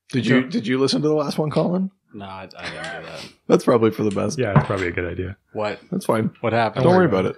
Did you listen to the last one, Colin? No, I didn't do that. That's probably for the best. Yeah, it's probably a good idea. What? That's fine. What happened? Don't worry about it.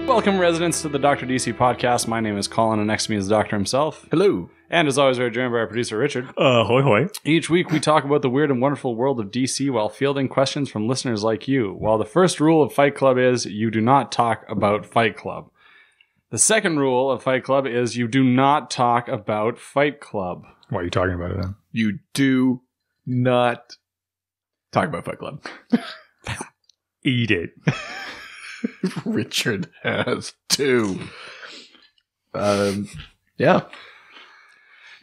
Welcome, residents, to the Dr. DC podcast. My name is Colin, and next to me is the Doctor himself. Hello. And as always, we're joined by our producer, Richard. Hoy hoy. Each week, we talk about the weird and wonderful world of DC while fielding questions from listeners like you. While the first rule of Fight Club is you do not talk about Fight Club. The second rule of Fight Club is you do not talk about Fight Club. Why are you talking about it then? You do not talk about Fight Club. Eat it. Richard has two. Yeah.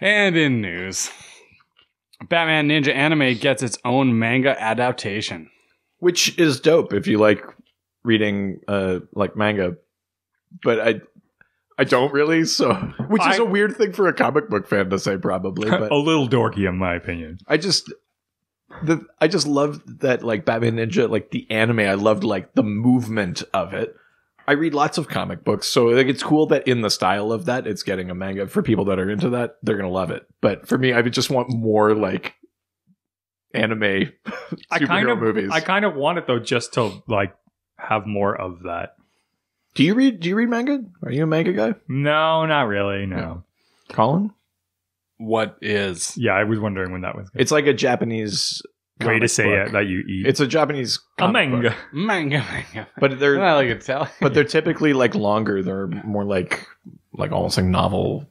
And in news, Batman Ninja Anime gets its own manga adaptation. Which is dope if you like reading like manga. But I don't really, so which is a weird thing for a comic book fan to say probably. But a little dorky in my opinion. I just love that, like, Batman Ninja, like the anime. I loved like the movement of it. I read lots of comic books, so like it's cool that in the style of that, it's getting a manga. For people that are into that, they're gonna love it. But for me, I would just want more like anime superhero movies. I kind of want it though, just to like have more of that. Do you read manga? Are you a manga guy? No, not really. No. Colin? What is? Yeah, I was wondering when that was. It's like a Japanese way to say book. it that you eat. It's a Japanese manga. Manga. But they're I like Italian. But they're typically like longer. They're more like almost like novel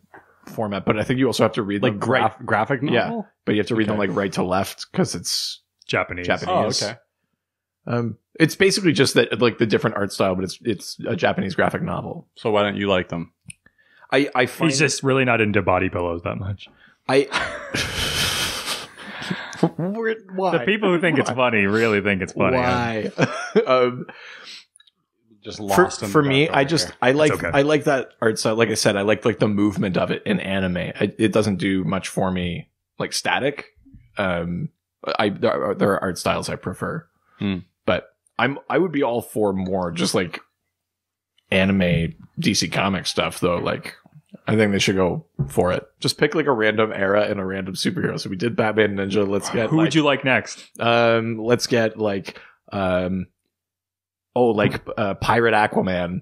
format. But I think you also have to read like them graphic novel. Yeah, but you have to read them like right to left because it's Japanese. Oh, okay. It's basically just that like the different art style, but it's a Japanese graphic novel. So why don't you like them? I find He's just really not into body pillows that much. why? The people who think it's funny really think it's funny. Why? Just lost for me. I like okay. I like that art style. Like I said, I like the movement of it in anime. It doesn't do much for me like static. There are art styles I prefer, but I would be all for more just like anime DC comic stuff though. Like I think they should go for it. Just pick like a random era and a random superhero. So we did Batman Ninja. Let's get Who would you like next? Let's get like Pirate Aquaman.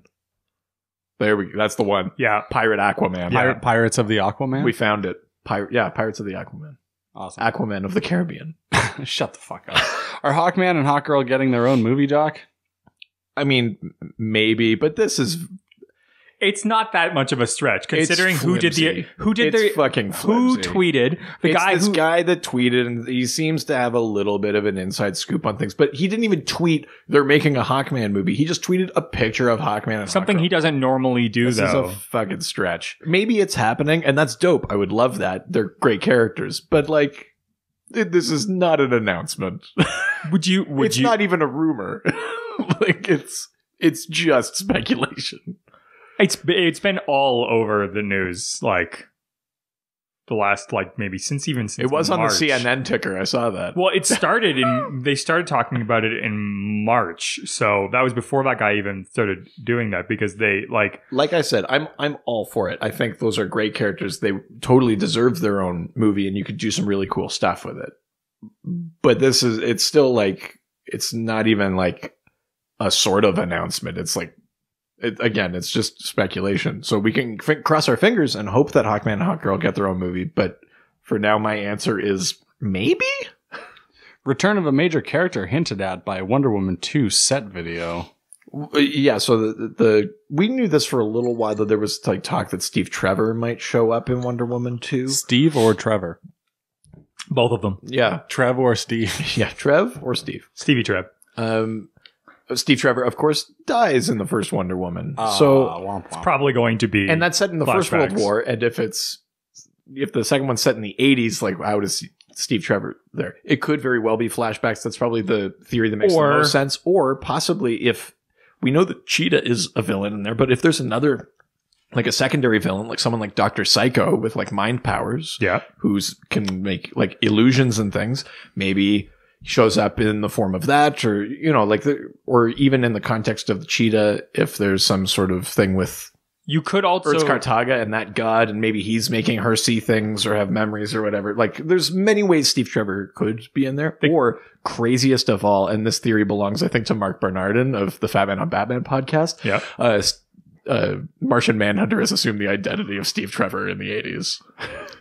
There we go. That's the one. Yeah. Pirate Aquaman. Pirates of the Aquaman? We found it. Pirates of the Aquaman. Awesome. Aquaman of the Caribbean. Shut the fuck up. Are Hawkman and Hawkgirl getting their own movie, Doc? I mean, maybe, but this is... It's not that much of a stretch considering It's who did It's fucking flimsy. who tweeted It's guy that tweeted, and he seems to have a little bit of an inside scoop on things, but he didn't even tweet they're making a Hawkman movie. He just tweeted a picture of Hawkman and something Hawkgirl. he doesn't normally do. This is a fucking stretch. Maybe it's happening, and that's dope. I would love that. They're great characters, but like, this is not an announcement. It's not even a rumor. Like it's just speculation. It's been all over the news, like the last, like maybe since it was March. On the CNN ticker. I saw that. Well, it started they started talking about it in March, so that was before that guy even started doing that because they like I said, I'm all for it. I think those are great characters. They totally deserve their own movie, and you could do some really cool stuff with it. But it's still like it's not even like a sort of announcement. It's like. Again, it's just speculation. So we can cross our fingers and hope that Hawkman and Hawkgirl get their own movie. But for now, my answer is maybe? Return of a major character hinted at by Wonder Woman 2 set video. Yeah, so we knew this for a little while, though there was like talk that Steve Trevor might show up in Wonder Woman 2. Steve or Trevor? both of them. Yeah. Trev or Steve? Yeah, Trev or Steve. Stevie Trev. Steve Trevor, of course, dies in the first Wonder Woman. So it's probably going to be, and that's set in the First World flashbacks. War. And if the second one's set in the 80s, like how does Steve Trevor there? It could very well be flashbacks. That's probably the theory that makes the most sense. Or possibly if we know that Cheetah is a villain in there, but if there's another, like a secondary villain, like someone like Dr. Psycho with like mind powers, who's can make like illusions and things, maybe he shows up in the form of that, or, you know, like or even in the context of the Cheetah, if there's some sort of thing with, you could also Earth's Cartaga and that god, and maybe he's making her see things or have memories or whatever. Like, there's many ways Steve Trevor could be in there. Or, craziest of all, and this theory belongs, I think, to Mark Bernardin of the Fat Man on Batman podcast. Martian Manhunter has assumed the identity of Steve Trevor in the 80s.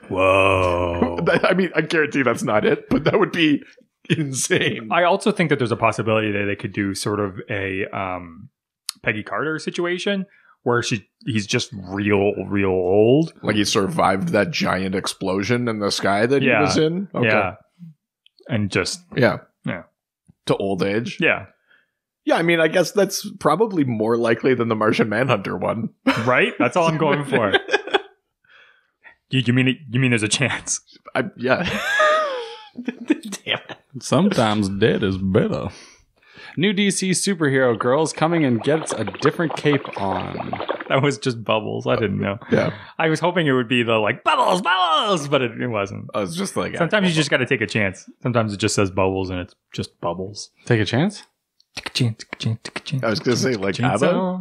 Whoa. I mean, I guarantee that's not it, but that would be insane. I also think that there's a possibility that they could do sort of a Peggy Carter situation, where he's just real old. Like he survived that giant explosion in the sky that he was in? Okay. Yeah. And just... Yeah. Yeah. To old age? Yeah. Yeah, I mean, I guess that's probably more likely than the Martian Manhunter one. Right? That's all I'm going for. You mean there's a chance? Yeah. Damn it. Sometimes dead is better. New DC superhero girls coming and gets a different cape on. That was just Bubbles. I didn't know. Yeah. I was hoping it would be the like Bubbles, but it wasn't. I was just like... Sometimes you just got to take a chance. Sometimes it just says Bubbles and it's just Bubbles. Take a chance? Take a chance, take a chance, take a chance. I was going to say, like, ABBA?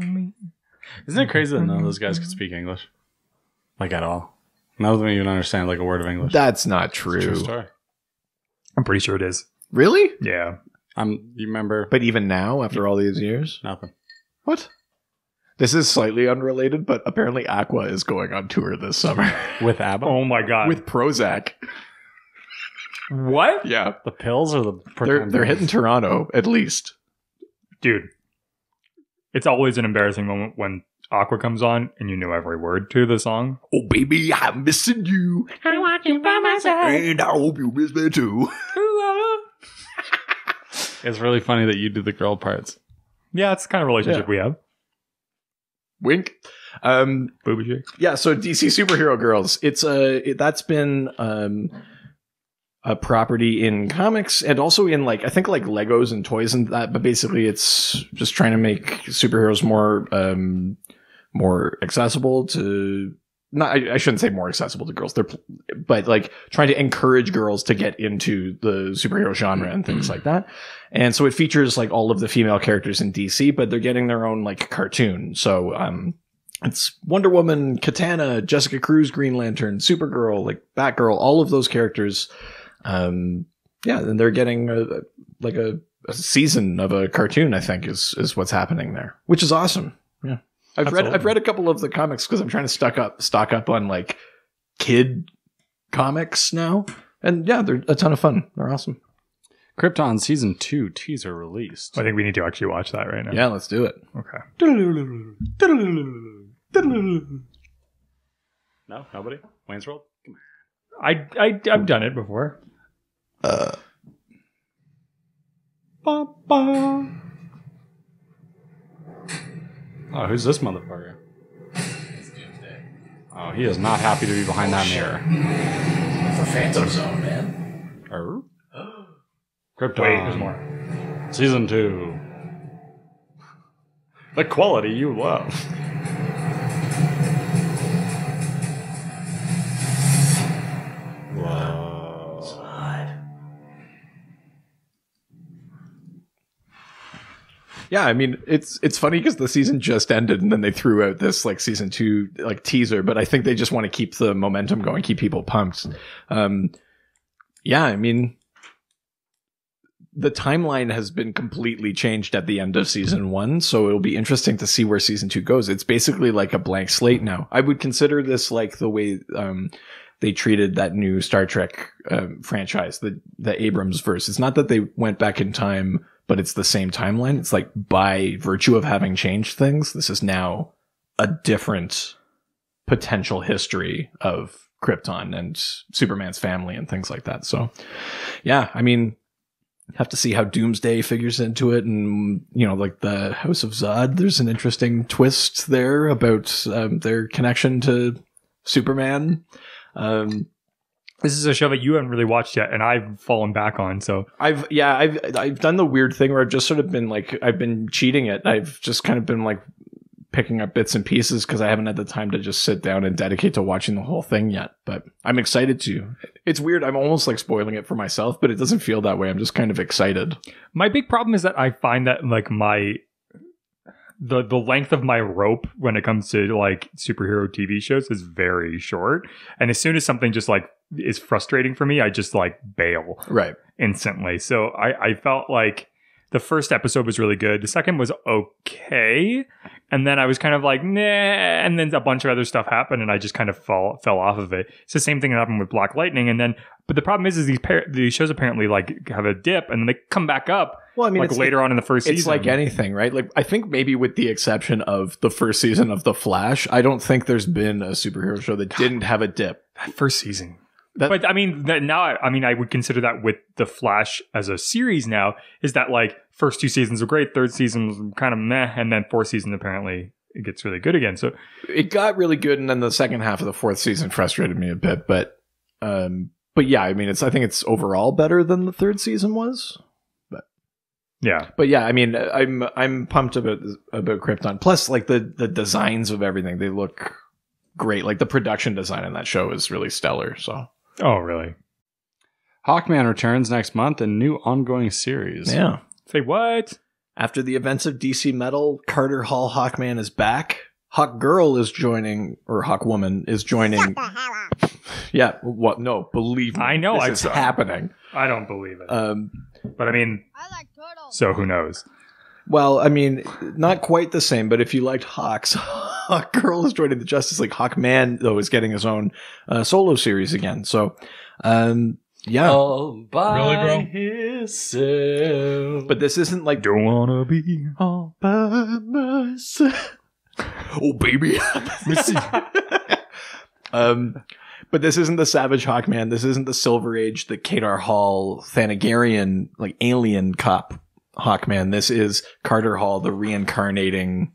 Isn't it crazy that none of those guys could speak English? Like, at all? None of them even understand, like, a word of English. That's not true. True story. I'm pretty sure it is. Really? Yeah. You remember? But even now, after all these years? Nothing. What? This is slightly unrelated, but apparently Aqua is going on tour this summer. With ABBA? Oh my god. With Prozac. What? Yeah. The pills or the... They're hitting Toronto, at least. Dude. It's always an embarrassing moment when Aqua comes on and you know every word to the song. Oh, baby, I'm missing you. I want you by my side. And I hope you miss me too. It's really funny that you do the girl parts. Yeah, it's the kind of relationship we have. Wink. Booby shake. Yeah, so DC Superhero Girls. That's been a property in comics and also in I think Legos and toys and that, but basically it's just trying to make superheroes more accessible to... I shouldn't say more accessible to girls. But trying to encourage girls to get into the superhero genre and things like that. And so it features all of the female characters in DC, but they're getting their own cartoon. So it's Wonder Woman, Katana, Jessica Cruz, Green Lantern, Supergirl, Batgirl, all of those characters. And they're getting a season of a cartoon, I think is what's happening there, which is awesome. Yeah. I've read a couple of the comics because I'm trying to stock up on kid comics now, and yeah, they're a ton of fun. They're awesome. Krypton season 2 teaser released. I think we need to actually watch that right now. Yeah, let's do it. Okay. No, nobody. Wayne's World. I've done it before. Oh, who's this motherfucker? It's Doomsday. Oh, he is not happy to be behind that mirror. For Phantom Zone, man. Krypton. Wait, there's more. Season 2. The quality you love. Whoa. Yeah, I mean, it's funny because the season just ended and then they threw out this season 2 teaser, but I think they just want to keep the momentum going, keep people pumped. Yeah, I mean, the timeline has been completely changed at the end of season 1, so it'll be interesting to see where season 2 goes. It's basically a blank slate now. I would consider this the way they treated that new Star Trek franchise, the Abrams verse. It's not that they went back in time, but it's the same timeline. It's by virtue of having changed things, this is now a different potential history of Krypton and Superman's family and things like that. So, yeah, I mean, have to see how Doomsday figures into it. And, the House of Zod, there's an interesting twist there about their connection to Superman. This is a show that you haven't really watched yet, and I've fallen back on. So I've done the weird thing where I've just sort of been like, I've been cheating it. I've just kind of been like picking up bits and pieces because I haven't had the time to just sit down and dedicate to watching the whole thing yet. But I'm excited to. It's weird. I'm almost like spoiling it for myself, but it doesn't feel that way. I'm just kind of excited. my big problem is that I find that like the length of my rope when it comes to like superhero TV shows is very short. And as soon as something just like is frustrating for me, I just like bail Right. instantly. So I felt like the first episode was really good. The second was okay. And then I was kind of like, nah. And then a bunch of other stuff happened and I just kind of fell off of it. It's the same thing that happened with Black Lightning. And then, but the problem is these shows apparently like have a dip and then they come back up. Well, I mean, like it's later on in the first season. It's like anything, right? Like, I think maybe with the exception of the first season of The Flash, I don't think there's been a superhero show that didn't have a dip. That first season. But I mean, I would consider that with The Flash as a series now, is that like first 2 seasons were great, third season was kind of meh, and then fourth season apparently it gets really good again. So it got really good, and then the second half of the fourth season frustrated me a bit. But yeah, I mean, I think it's overall better than the third season was. But yeah, I mean, I'm pumped about Krypton. Plus, like the designs of everything, they look great. Like the production design in that show is really stellar. So. Oh, really? Hawkman returns next month in new ongoing series. Yeah. Say what? After the events of DC Metal, Carter Hall Hawkman is back. Hawkgirl is joining, or Hawkwoman is joining. Yeah. What? No, believe me. I know. This is happening. I don't believe it. But I mean, I like turtles. so who knows? Well, I mean, not quite the same, but if you liked Hawks, Hawkgirl is joining the Justice League. Hawkman, though, is getting his own solo series again. So, yeah. All by Really, himself. But this isn't like Don't wanna be. all by myself. Oh, baby. But this isn't the Savage Hawkman. This isn't the Silver Age, the Kadar Hall, Thanagarian, like alien cop Hawkman. This is Carter Hall, the reincarnating,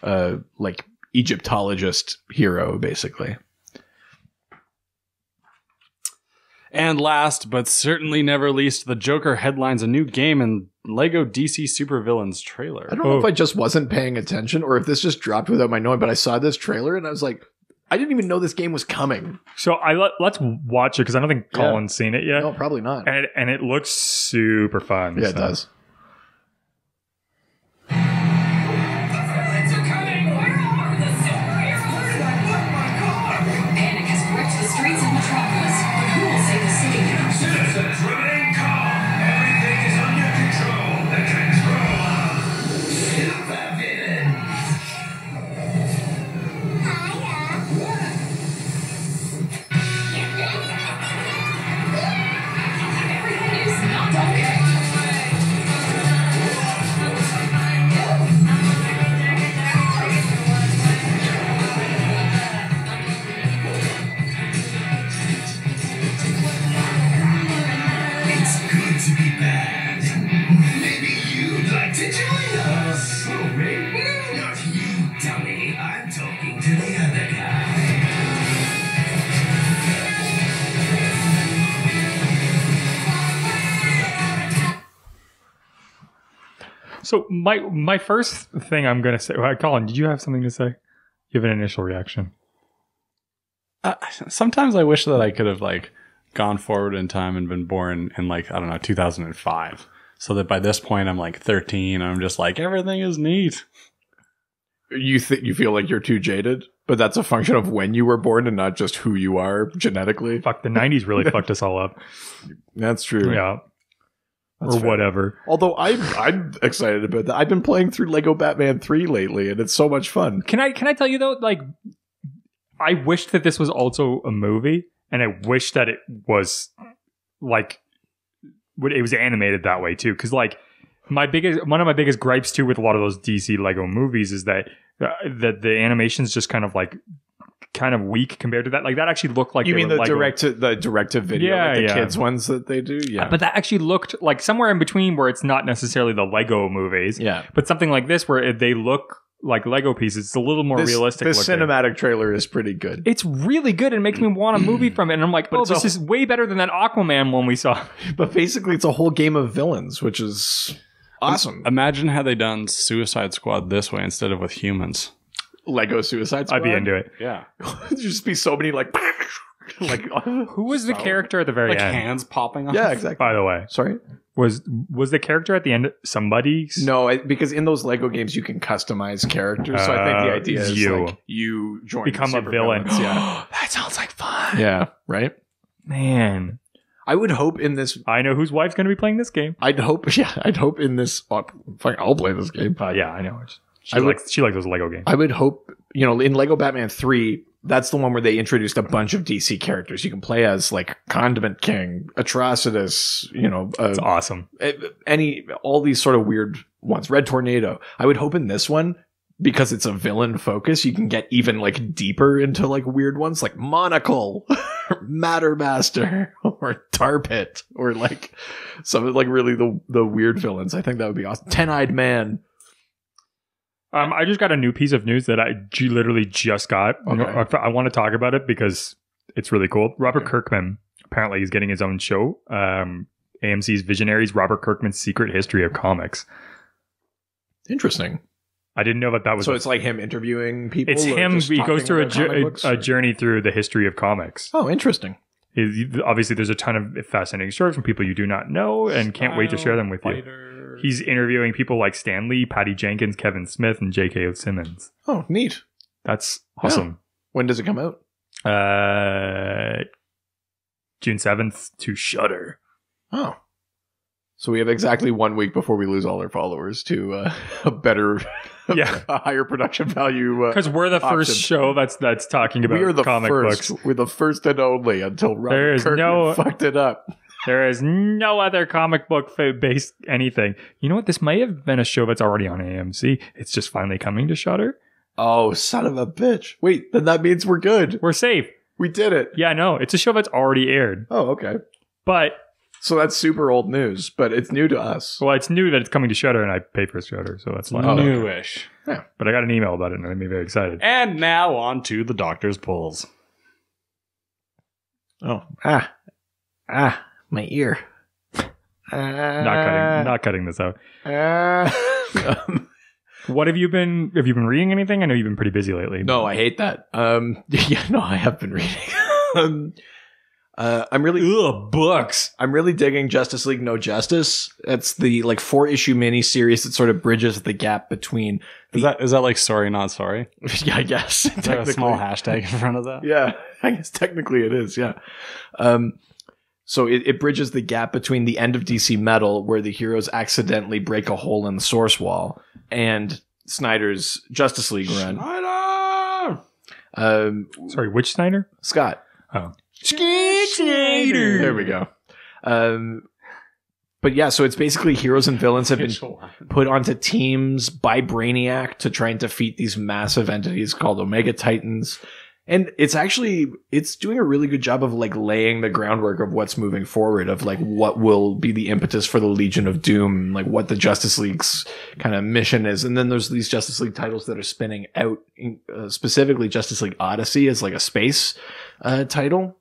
like Egyptologist hero, basically. And last, but certainly never least, the Joker headlines a new game in Lego DC Supervillains trailer. I don't know if I just wasn't paying attention or if this just dropped without my knowing, but I saw this trailer and I was like, I didn't even know this game was coming. So let's watch it because I don't think Colin's seen it yet. No, probably not. And it looks super fun. Yeah, it does. Supervillains are coming! Where are the superheroes? Panic has gripped the streets of Metropolis, but who will save the city now? Citizens, remain calm. Everything is under control. The control of Supervillains. Everything is not okay. It's good to be bad. Maybe you'd like to join us. Oh, maybe not you, dummy. I'm talking to the other guy. So my first thing I'm going to say, Colin, did you have something to say? You have an initial reaction. Sometimes I wish that I could have like gone forward in time and been born in like, I don't know, 2005. So that by this point I'm like 13. I'm just like, everything is neat. You feel like you're too jaded, but that's a function of when you were born and not just who you are genetically. Fuck, the 90s really fucked us all up. That's true. Yeah. That's or fair. whatever. Although I'm excited about that. I've been playing through Lego Batman 3 lately, and it's so much fun. Can I tell you though, like, I wish that this was also a movie, and I wish that it was like it was animated that way too. Because like one of my biggest gripes too with a lot of those DC Lego movies is that the animation's just kind of weak compared to that. Like that actually looked like You mean the Lego. direct to video, Yeah, like the yeah. kids ones that they do? Yeah, But that actually looked like somewhere in between where it's not necessarily the Lego movies. Yeah. But something like this where they look like Lego pieces. It's a little more realistic. This looking. cinematic trailer is pretty good. It's really good and makes me want a movie from it. And I'm like, oh, this is way better than that Aquaman one we saw. But basically, it's a whole game of villains, which is awesome. Imagine had they done Suicide Squad this way instead of with humans. Lego Suicide Squad. I'd be into it. Yeah. There'd just be so many like Who was the character at the very Like end? hands popping off. Yeah, exactly. By the way, Sorry. was the character at the end somebody's? No, because in those Lego games you can customize characters. So I think the idea is you. like you join Become the a villain. Supervillains, Yeah. That sounds like fun. Yeah. Right. Man, I would hope in this. I know whose wife's going to be playing this game. I'd hope in this. Fine, I'll play this game. Yeah, I know. She I would- likes those Lego games. I would hope, in Lego Batman 3, that's the one where they introduced a bunch of DC characters. You can play as like Condiment King, Atrocitus, It's awesome. all these sort of weird ones. Red Tornado. I would hope in this one, because it's a villain focus, you can get even like deeper into like weird ones like Monocle, Mattermaster, or Tar Pit, or like some of like really the weird villains. I think that would be awesome. 10-Eyed Man. I just got a new piece of news that I literally just got. Okay. I want to talk about it because it's really cool. Robert Kirkman, apparently he's getting his own show. AMC's Visionaries, Robert Kirkman's Secret History of Comics. Interesting. I didn't know that was... So it's like him interviewing people? It's or him. just He goes talking through about comic books, a or- journey through the history of comics. Oh, interesting. Obviously, there's a ton of fascinating stories from people you do not know and can't wait to share them with you. He's interviewing people like Stan Lee, Patty Jenkins, Kevin Smith, and J.K. Simmons. Oh, neat. That's awesome. When does it come out? June 7th to Shudder. Oh. So we have exactly 1 week before we lose all our followers to a better, Yeah. a higher production value. Because we're the first option. show that's talking about We are the comic first. books. We're the first and only until There Robert is Kirkman fucked it up. There is no other comic book based anything. You know what? This may have been a show that's already on AMC. It's just finally coming to Shudder. Oh, son of a bitch. Wait, then that means we're good. We're safe. We did it. Yeah, no, it's a show that's already aired. Oh, okay. But, So that's super old news, but it's new to us. well, it's new that it's coming to Shudder, and I pay for Shudder, so that's fine. Newish. But I got an email about it, and it made me very excited. And now on to the doctor's pulls. Oh, my ear. Not cutting this out. What have you been reading anything? I know you've been pretty busy lately. No, I hate that. Yeah, no, I have been reading. I'm really books. I'm really digging Justice League No Justice. It's the like 4-issue miniseries that sort of bridges the gap between Is that like sorry not sorry? yeah, I guess. Is there a small hashtag in front of that? Yeah, I guess technically it is, yeah. So it bridges the gap between the end of DC Metal, where the heroes accidentally break a hole in the source wall, and Snyder's Justice League run. Sorry, which Snyder? Scott. Oh. Snyder. There we go. But yeah, so it's basically heroes and villains have been put onto teams by Brainiac to try and defeat these massive entities called Omega Titans. And it's doing a really good job of like laying the groundwork of what's moving forward, of like what will be the impetus for the Legion of Doom, like what the Justice League's kind of mission is. And then there's these Justice League titles that are spinning out, specifically Justice League Odyssey as like a space title.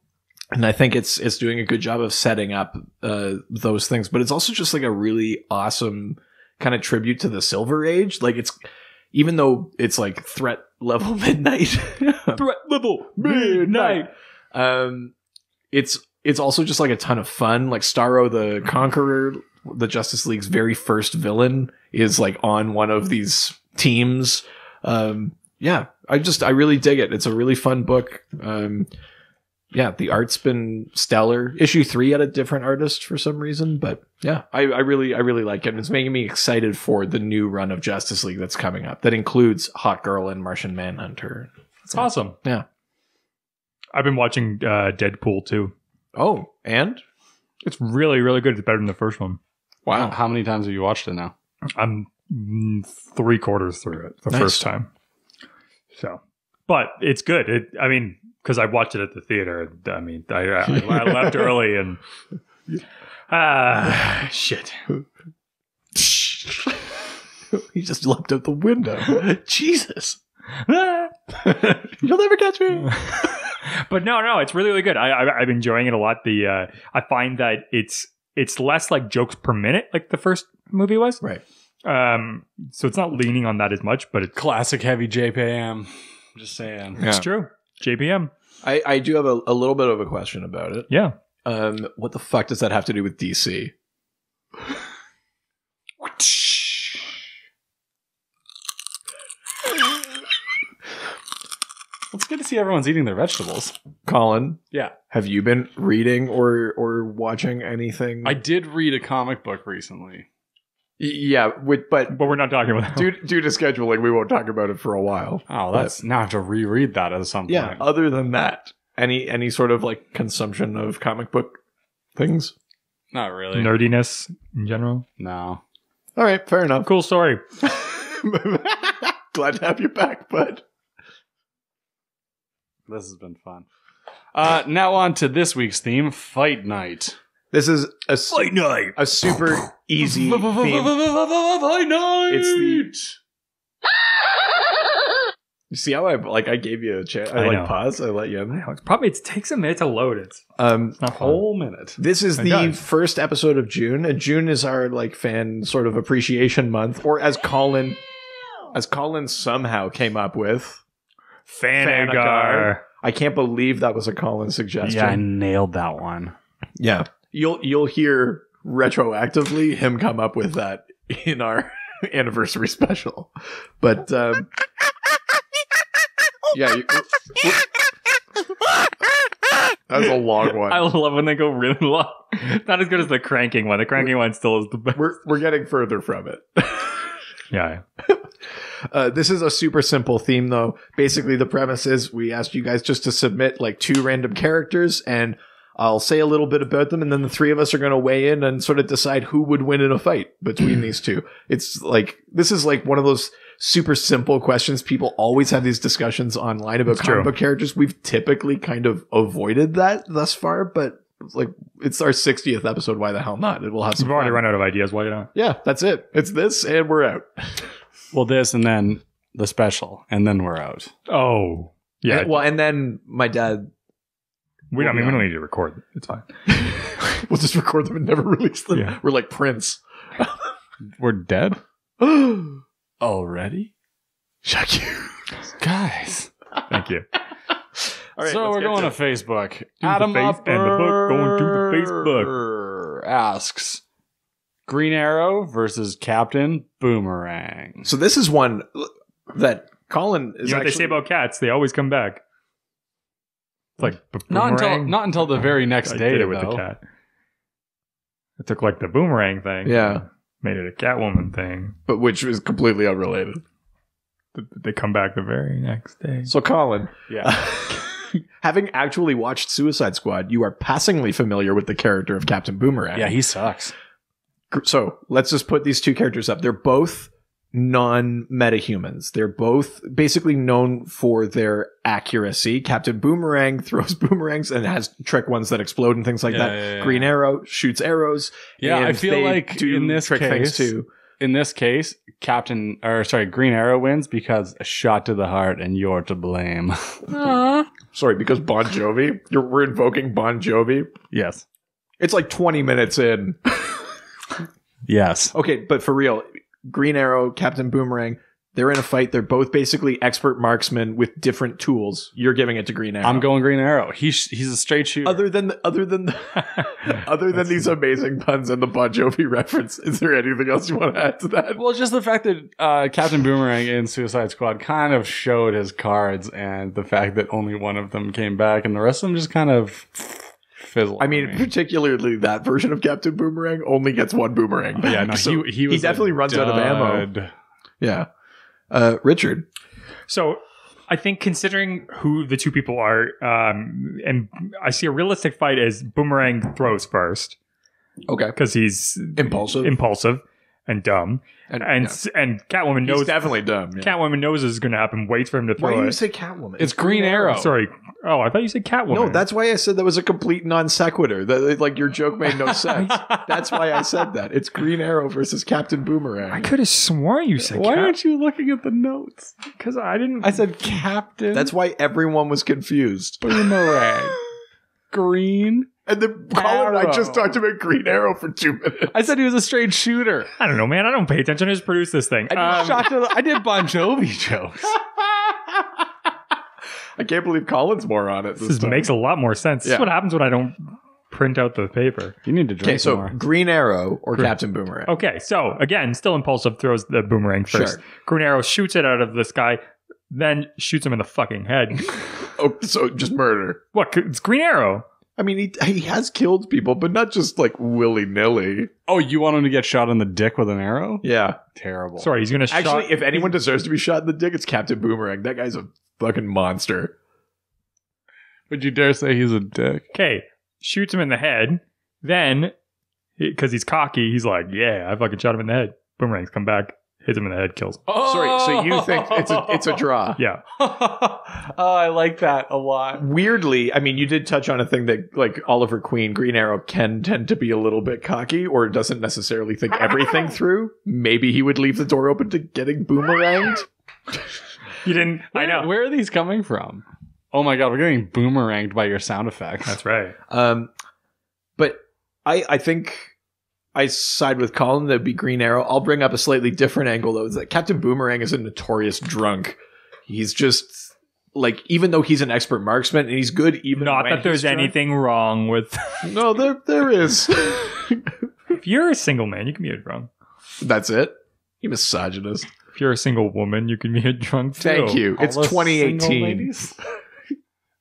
And I think it's doing a good job of setting up those things. But it's also just like a really awesome kind of tribute to the Silver Age. Like even though it's like threat level midnight. Threat level midnight. It's also just like a ton of fun. Like Starro the Conqueror, the Justice League's very first villain, is like on one of these teams. Yeah, I really dig it. It's a really fun book. Yeah, the art's been stellar. Issue 3 had a different artist for some reason, but yeah, I really like it. And it's making me excited for the new run of Justice League that's coming up. That includes Hawkgirl and Martian Manhunter. It's awesome. Yeah. I've been watching Deadpool too. Oh, and? It's really, really good. It's better than the first one. Wow. How many times have you watched it now? I'm 3/4 through it the Nice. first time. So, but it's good. Because I watched it at the theater. I left early and shit. He just leapt out the window. Jesus. You'll never catch me. But no, it's really, really good. I'm enjoying it a lot. I find that it's less like jokes per minute like the first movie was. Right. So it's not leaning on that as much, but it's Classic heavy JPM. Just saying. Yeah. it's true. JPM. I do have a little bit of a question about it. Yeah. What the fuck does that have to do with DC? It's good to see everyone's eating their vegetables. Colin, Yeah. have you been reading or watching anything? I did read a comic book recently. Yeah, but But we're not talking about that. due to scheduling, we won't talk about it for a while. Oh, that's now I have to reread that at some point. Yeah. Other than that, any sort of like consumption of comic book things? Not really. Nerdiness in general. No. All right, fair enough. Cool story. Glad to have you back, bud. This has been fun. Now on to this week's theme, Fight Night. This is a fight night, a super easy theme. Fight Night! It's the. You see how I gave you a chance? I know. Pause. I let you in. It takes a minute to load it. Um, Not fun. Whole minute. this is It the does. first episode of June, and June is our like fan sort of appreciation month, or as Colin somehow came up with. FANAGAR. I can't believe that was a Colin suggestion. Yeah, I nailed that one. Yeah. You'll hear retroactively him come up with that in our anniversary special. But yeah, that was a long one. I love when they go really long. Not as good as the cranking one. The cranking one still is the best. We're getting further from it. Yeah. This is a super simple theme, though. Basically, the premise is we asked you guys just to submit like 2 random characters, and I'll say a little bit about them, and then the 3 of us are going to weigh in and sort of decide who would win in a fight between these 2. It's like, this is like one of those super simple questions. People always have these discussions online about It's comic true. book characters. We've typically kind of avoided that thus far, but like it's our 60th episode. Why the hell not? It will have some We've already fun. run out of ideas. Why not? Yeah, that's it. It's this, and we're out. Well, this and then the special, and then we're out. Oh. Yeah. And then my dad. we don't need to record it. It's fine. We'll just record them and never release them. Yeah. We're like Prince. We're dead? Already? Shut you. Guys. Thank you. All right, So let's we're get going to it. Facebook. the Adam face Upper and the book going to the Facebook. asks, Green Arrow versus Captain Boomerang. So this is one that Colin is You know what they say about cats? They always come back. It's like Boomerang. Not until the very next I day, did it with though. the cat. I took like the Boomerang thing. Yeah. Made it a Catwoman thing. but which is completely unrelated. They come back the very next day. So Colin, Yeah. having actually watched Suicide Squad, you are passingly familiar with the character of Captain Boomerang. Yeah, he sucks. So let's just put these 2 characters up. They're both non-metahumans. They're both basically known for their accuracy. Captain Boomerang throws boomerangs and has trick ones that explode and things like Yeah, that. yeah, yeah. Green Arrow shoots arrows. Yeah, and I feel they like do in this trick things case, too. in this case, Green Arrow wins because a shot to the heart and you're to blame. Sorry, because Bon Jovi. We're invoking Bon Jovi. Yes. It's like 20 minutes in. Yes. Okay, but for real, Green Arrow, Captain Boomerang, they're in a fight. They're both basically expert marksmen with different tools. You're giving it to Green Arrow. I'm going Green Arrow. He's a straight shooter. Other than these amazing puns and the Bon Jovi reference, is there anything else you want to add to that? Well, just the fact that Captain Boomerang in Suicide Squad kind of showed his cards, and the fact that only one of them came back and the rest of them just kind of fizzled. I mean, particularly that version of Captain Boomerang only gets 1 boomerang back. yeah, no, So he was definitely a runs out of ammo. dud. Yeah. Richard. So I think considering who the 2 people are, and I see a realistic fight as Boomerang throws first Okay. because he's Impulsive. and dumb. And Catwoman knows He's definitely dumb. Yeah. Catwoman knows this is going to happen. Waits for him to throw Why do you it. say Catwoman? It's Green Arrow. Sorry. Oh, I thought you said Catwoman. No, that's why I said that was a complete non sequitur. That like your joke made no sense. That's why I said that. It's Green Arrow versus Captain Boomerang. I could have sworn you said. Why aren't you looking at the notes? Because I didn't. I said Captain. That's why everyone was confused. Boomerang. Green. And then Colin, I just talked about Green Arrow for 2 minutes. I said he was a straight shooter. I don't know, man. I don't pay attention. I just produce this thing. I did Bon Jovi jokes. I can't believe Colin's more on it. This time. makes a lot more sense. This Yeah. is what happens when I don't print out the paper. You need to drink Okay, so more. Green Arrow or Captain Boomerang? Okay, so again, still impulsive, throws the boomerang first. Sure. Green Arrow shoots it out of the sky, then shoots him in the fucking head. Oh, so just murder. What? It's Green Arrow. I mean, he has killed people, but not just like willy-nilly. Oh, you want him to get shot in the dick with an arrow? Yeah. Terrible. Sorry, he's going to Actually, shot. if anyone deserves to be shot in the dick, it's Captain Boomerang. That guy's a fucking monster. Would you dare say he's a dick? Okay, shoots him in the head, then, because he's cocky, he's like, yeah, I fucking shot him in the head. Boomerangs come back, hits him in the head, kills. Oh! Sorry, so you think it's a draw? Yeah. Oh, I like that a lot. Weirdly, I mean, you did touch on a thing that, like, Oliver Queen, Green Arrow can tend to be a little bit cocky or doesn't necessarily think everything through. Maybe he would leave the door open to getting boomeranged. You didn't. I know. Where are these coming from? Oh my god, we're getting boomeranged by your sound effects. That's right. But I think I side with Colin. That'd be Green Arrow. I'll bring up a slightly different angle, though. Is that Captain Boomerang is a notorious drunk. He's just, like, even though he's an expert marksman, and he's good even Not when that there's he's drunk. anything wrong with. No, there is. If you're a single man, you can be a drunk. That's it. You misogynist. If you're a single woman, you can be a drunk too. Thank you. It's All those single 2018. ladies?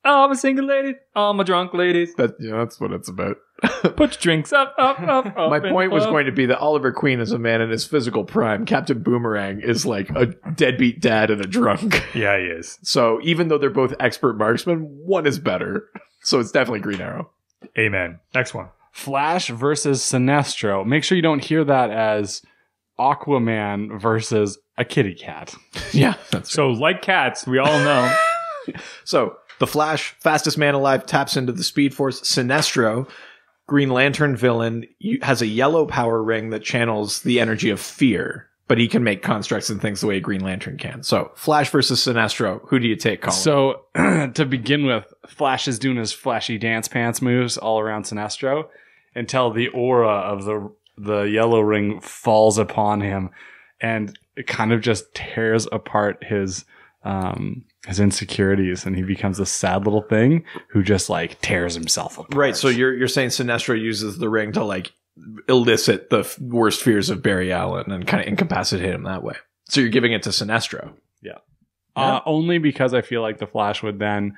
Oh, I'm a single lady. Oh, I'm a drunk lady. That's what it's about. Put your drinks up. My and point was up. going to be that Oliver Queen is a man in his physical prime. Captain Boomerang is like a deadbeat dad and a drunk. Yeah, he is. So even though they're both expert marksmen, one is better. So it's definitely Green Arrow. Amen. Next one. Flash versus Sinestro. Make sure you don't hear that as Aquaman versus a kitty cat. Yeah. That's So, like cats, we all know. So the Flash, fastest man alive, taps into the Speed Force. Sinestro, Green Lantern villain, has a yellow power ring that channels the energy of fear, but he can make constructs and things the way Green Lantern can. So Flash versus Sinestro. Who do you take, Colin? So, to begin with, Flash is doing his flashy dance pants moves all around Sinestro until the aura of the yellow ring falls upon him, and it kind of just tears apart his insecurities, and he becomes a sad little thing who just like tears himself apart. Right. So you're saying Sinestro uses the ring to like elicit the worst fears of Barry Allen and kind of incapacitate him that way. So you're giving it to Sinestro. Only because I feel like the Flash would then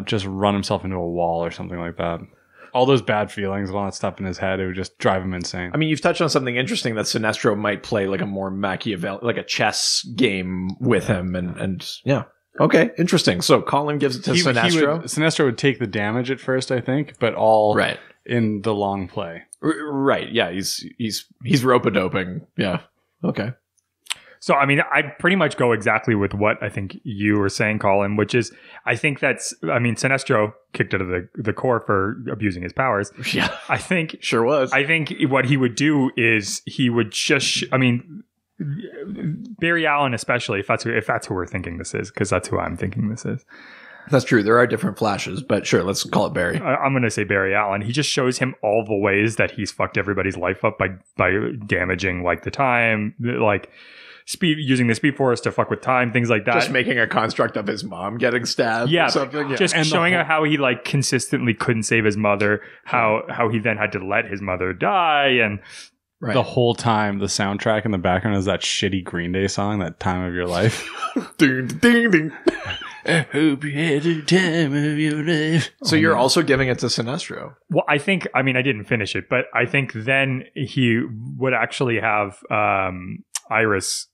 just run himself into a wall or something like that. All those bad feelings, all that stuff in his head, it would just drive him insane. I mean, you've touched on something interesting that Sinestro might play like a more Machiavelli, like a chess game with him, and yeah. Okay, interesting. So Colin gives it to Sinestro. Sinestro would take the damage at first, I think, but all Right. in the long play. Right. Yeah. He's rope-a-doping. Yeah. Okay. So, I mean, I pretty much go exactly with what I think you were saying, Colin, which is, Sinestro kicked out of the core for abusing his powers. Yeah. I think Sure was. I think what he would do is he would just, Barry Allen especially, if that's who we're thinking this is, because that's who I'm thinking this is. That's true. There are different Flashes, but sure, let's call it Barry. I'm going to say Barry Allen. He just shows him all the ways that he's fucked everybody's life up by damaging like the time, like using the Speed Force to fuck with time, things like that. Just making a construct of his mom getting stabbed or something. Yeah. Just showing out how he like consistently couldn't save his mother, how he then had to let his mother die, and Right. The whole time, the soundtrack in the background is that shitty Green Day song, That Time of Your Life. Ding, ding, ding. I hope you had a time of your life. So you're also giving it to Sinestro. Well, I didn't finish it, but I think then he would actually have Iris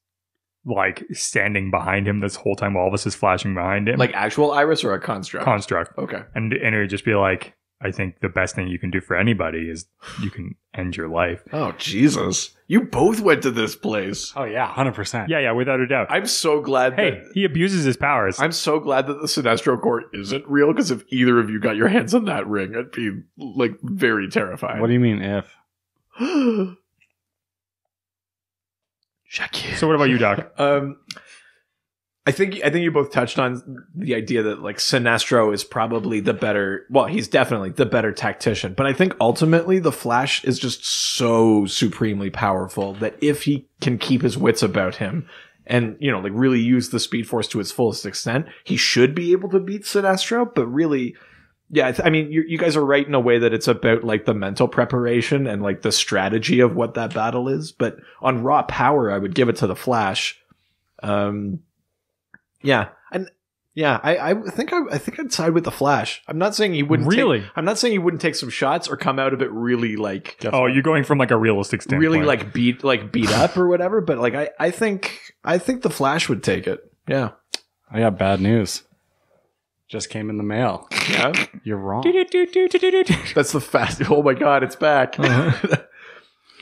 like standing behind him this whole time while all this is flashing behind him. Like actual Iris or a construct? Construct. Okay. And it would just be like, I think the best thing you can do for anybody is you can end your life. Oh, Jesus. You both went to this place. Oh, yeah, 100%. Yeah, without a doubt. I'm so glad Hey, he abuses his powers. I'm so glad that the Sinestro Court isn't real, because if either of you got your hands on that ring, I'd be, like, very terrified. What do you mean if? Jackie. So what about you, Doc? I think you both touched on the idea that like Sinestro is probably the better, well, he's definitely the better tactician, but I think ultimately the Flash is just so supremely powerful that if he can keep his wits about him and, you know, like really use the Speed Force to its fullest extent, he should be able to beat Sinestro. But really, yeah, I mean, you guys are right in a way that it's about like the mental preparation and like the strategy of what that battle is. But on raw power, I would give it to the Flash. Yeah, and yeah, I think I'd side with the Flash. I'm not saying he wouldn't. Really? I'm not saying he wouldn't take some shots or come out of it really like. Oh, you're going from like a realistic standpoint. Really like beat up or whatever. But like I think the Flash would take it. Yeah. I got bad news. Just came in the mail. Yeah. You're wrong. That's the fast. Oh my God, it's back.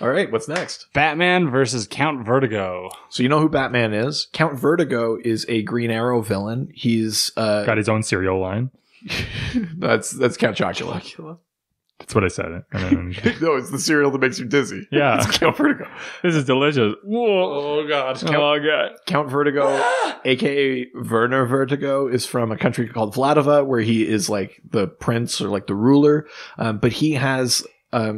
All right, what's next? Batman versus Count Vertigo. So you know who Batman is? Count Vertigo is a Green Arrow villain. He's got his own cereal line. that's Count Chocula. That's what I said. No, it's the cereal that makes you dizzy. Yeah. It's Count Vertigo. This is delicious. Whoa. Oh, God. Oh, God. Count Vertigo, aka Werner Vertigo, is from a country called Vladova, where he is like the prince or like the ruler. But he has...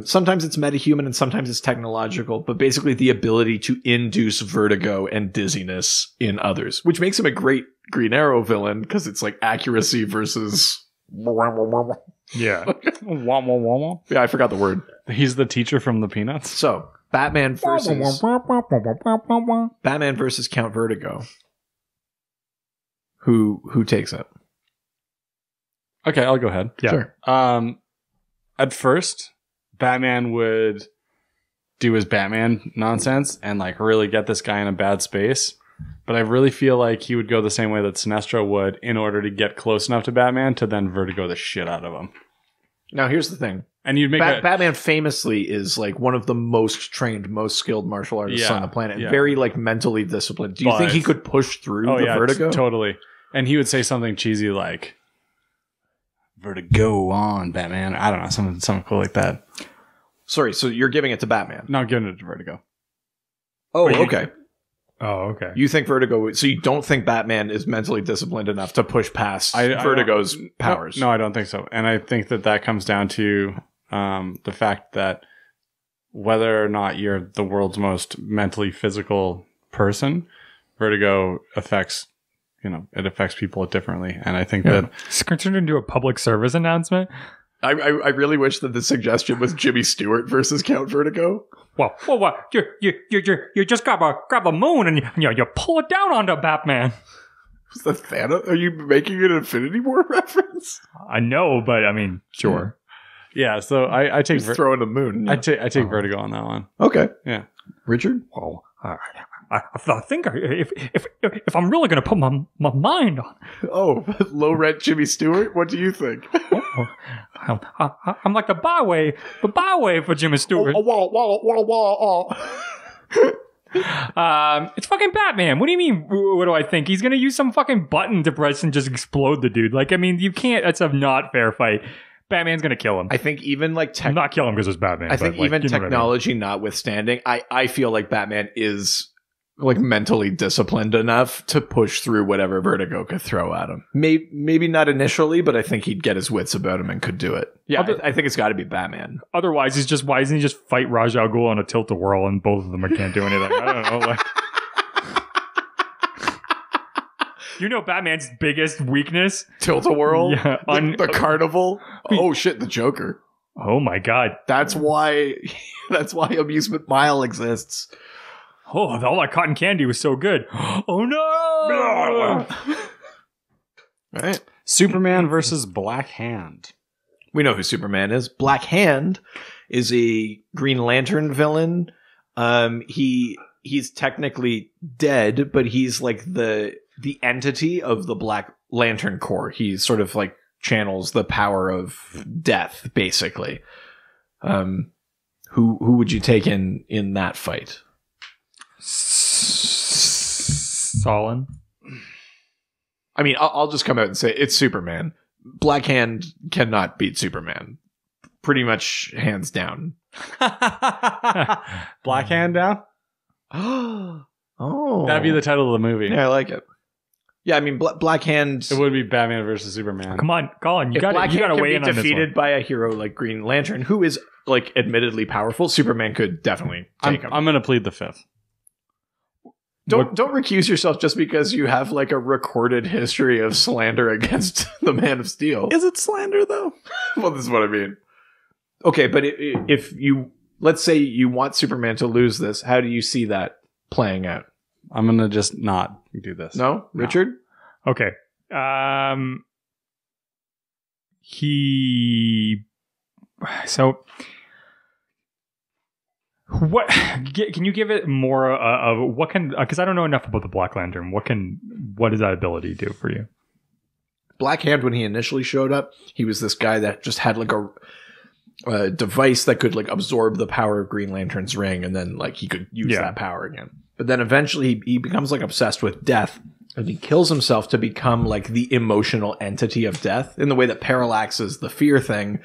sometimes it's metahuman and sometimes it's technological, but basically the ability to induce vertigo and dizziness in others, which makes him a great Green Arrow villain because it's like accuracy versus. Yeah. Yeah, I forgot the word. He's the teacher from the Peanuts. So Batman versus Count Vertigo. Who takes it? Okay, I'll go ahead. Yeah. Sure. At first, Batman would do his Batman nonsense and like really get this guy in a bad space. But I really feel like he would go the same way that Sinestro would in order to get close enough to Batman to then vertigo the shit out of him. Now here's the thing. And you'd make Batman famously is like one of the most trained, most skilled martial artists on the planet. Yeah. Very like mentally disciplined. Do you think he could push through the vertigo? Totally. And he would say something cheesy like, "Vertigo on, Batman." I don't know, something cool like that. Sorry, so you're giving it to Batman? No, I'm giving it to Vertigo. Oh, okay. Oh, okay. You think Vertigo... So you don't think Batman is mentally disciplined enough to push past Vertigo's powers? No, I don't think so. And I think that comes down to the fact that whether or not you're the world's most mentally physical person, Vertigo affects... it affects people differently. And I think that... It's turned into a public service announcement. I really wish that the suggestion was Jimmy Stewart versus Count Vertigo. Well, what? You just grab a moon and you pull it down onto Batman. Was that Thanos? Are you making an Infinity War reference? I know, but I mean, sure. Yeah, so I take... Just throwing a moon. I take Vertigo on that one. Okay. Yeah. Richard? Well, I think if I'm really going to put my mind on it. Oh, low rent Jimmy Stewart? What do you think? I'm like the byway for Jimmy Stewart. It's fucking Batman. What do you mean? What do I think? He's going to use some fucking button to press and just explode the dude. Like, I mean, you can't. That's a not fair fight. Batman's gonna kill him. I think even like not kill him because it's Batman. I think even technology notwithstanding, I feel like Batman is like mentally disciplined enough to push through whatever Vertigo could throw at him. Maybe not initially, but I think he'd get his wits about him and could do it. Yeah, I think it's got to be Batman. Otherwise, why doesn't he just fight Ra's al Ghul on a tilt-a-whirl and both of them can't do anything? I don't know. Like, you know Batman's biggest weakness? Tilt-a-whirl? Yeah. The carnival? Oh shit, the Joker. Oh my god. That's why Amusement Mile exists. Oh, all that cotton candy was so good. Oh no! All right. Superman versus Black Hand. We know who Superman is. Black Hand is a Green Lantern villain. He's technically dead, but he's like the entity of the Black Lantern Corps. He's sort of like channels the power of death, basically. Who would you take in that fight? Solon. I mean, I'll just come out and say it's Superman. Black Hand cannot beat Superman. Pretty much hands down. Black Hand down? Oh. That'd be the title of the movie. Yeah, I like it. Yeah, I mean, Black Hand... It would be Batman versus Superman. Come on, Colin, you got Black to Hand weigh in can on be this one. defeated by a hero like Green Lantern, who is, like, admittedly powerful. Superman could definitely take him. I'm going to plead the fifth. Don't recuse yourself just because you have, like, a recorded history of slander against the Man of Steel. Is it slander, though? Well, this is what I mean. Okay, but if you... Let's say you want Superman to lose this. How do you see that playing out? I'm going to just not do this. No? Richard? Okay. So what can you give it more of what can, because I don't know enough about the Black Lantern. What does that ability do for you? Black Hand, when he initially showed up, he was this guy that just had like a device that could like absorb the power of Green Lantern's ring, and then like he could use that power again. But then eventually he becomes like obsessed with death, and he kills himself to become like the emotional entity of death. In the way that Parallax is the fear thing,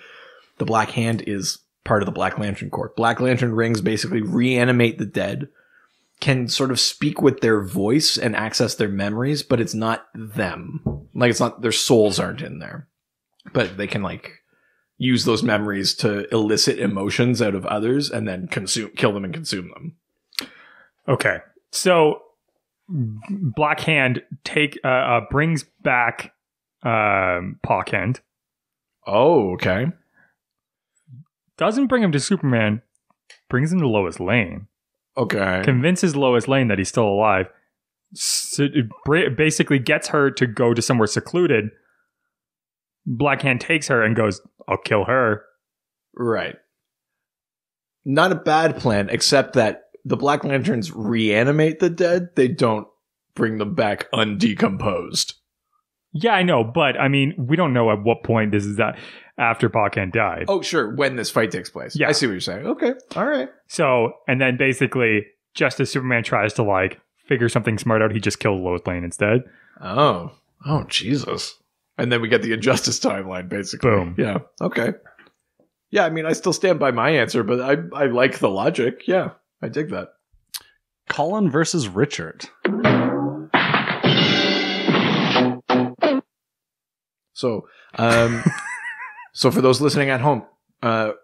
the Black Hand is part of the Black Lantern Corps. Black Lantern rings basically reanimate the dead, can sort of speak with their voice and access their memories, but it's not them. Like it's not, their souls aren't in there. But they can like use those memories to elicit emotions out of others and then kill them and consume them. Okay. So Black Hand brings back Hawkman. Oh, okay. Doesn't bring him to Superman, brings him to Lois Lane. Okay. Convinces Lois Lane that he's still alive. So it basically gets her to go to somewhere secluded. Black Hand takes her and goes, I'll kill her. Right. Not a bad plan, except that the Black Lanterns reanimate the dead. They don't bring them back undecomposed. Yeah, I know, but I mean, we don't know at what point this is that after Hawkman died. Oh, sure, when this fight takes place. Yeah. I see what you're saying. Okay, all right. So, and then basically, just as Superman tries to like figure something smart out, he just kills Lois Lane instead. Oh, Jesus. And then we get the Injustice timeline, basically. Boom. Yeah, okay. Yeah, I mean, I still stand by my answer, but I like the logic. Yeah, I dig that. Colin versus Richard. So, so for those listening at home,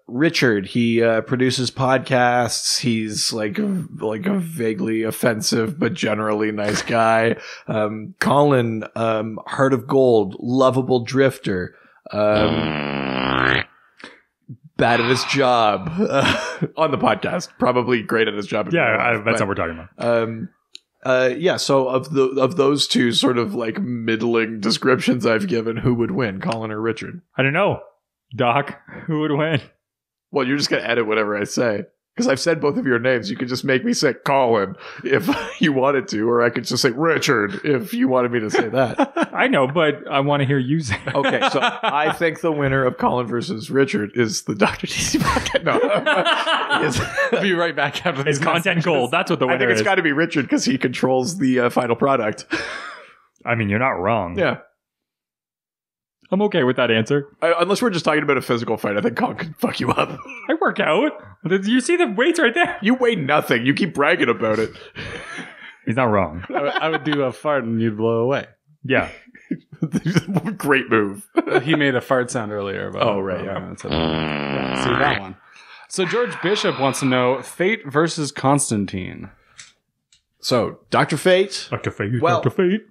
Richard, he produces podcasts. He's like a vaguely offensive but generally nice guy. Colin, heart of gold, lovable drifter, bad at his job on the podcast. Probably great at his job. Yeah, that's what we're talking about. Yeah. So of those two sort of like middling descriptions I've given, who would win, Colin or Richard? I don't know. Doc, who would win? Well, you're just going to edit whatever I say. Because I've said both of your names. You could just make me say Colin if you wanted to, or I could just say Richard if you wanted me to say that. I know, but I want to hear you say it. Okay, so I think the winner of Colin versus Richard is the Dr. DC podcast. No. Be right back after It's these content messages. gold. That's what the winner I think it's is. got to be Richard because he controls the final product. I mean, you're not wrong. Yeah. I'm okay with that answer. Unless we're just talking about a physical fight, I think Colin could fuck you up. I work out. You see the weights right there? You weigh nothing. You keep bragging about it. He's not wrong. I would do a fart and you'd blow away. Yeah. Great move. He made a fart sound earlier. About, Oh, right, yeah. That's see that one. So George Bishop wants to know Fate versus Constantine. So, Dr. Fate. Dr. Fate. Well, Dr. Fate.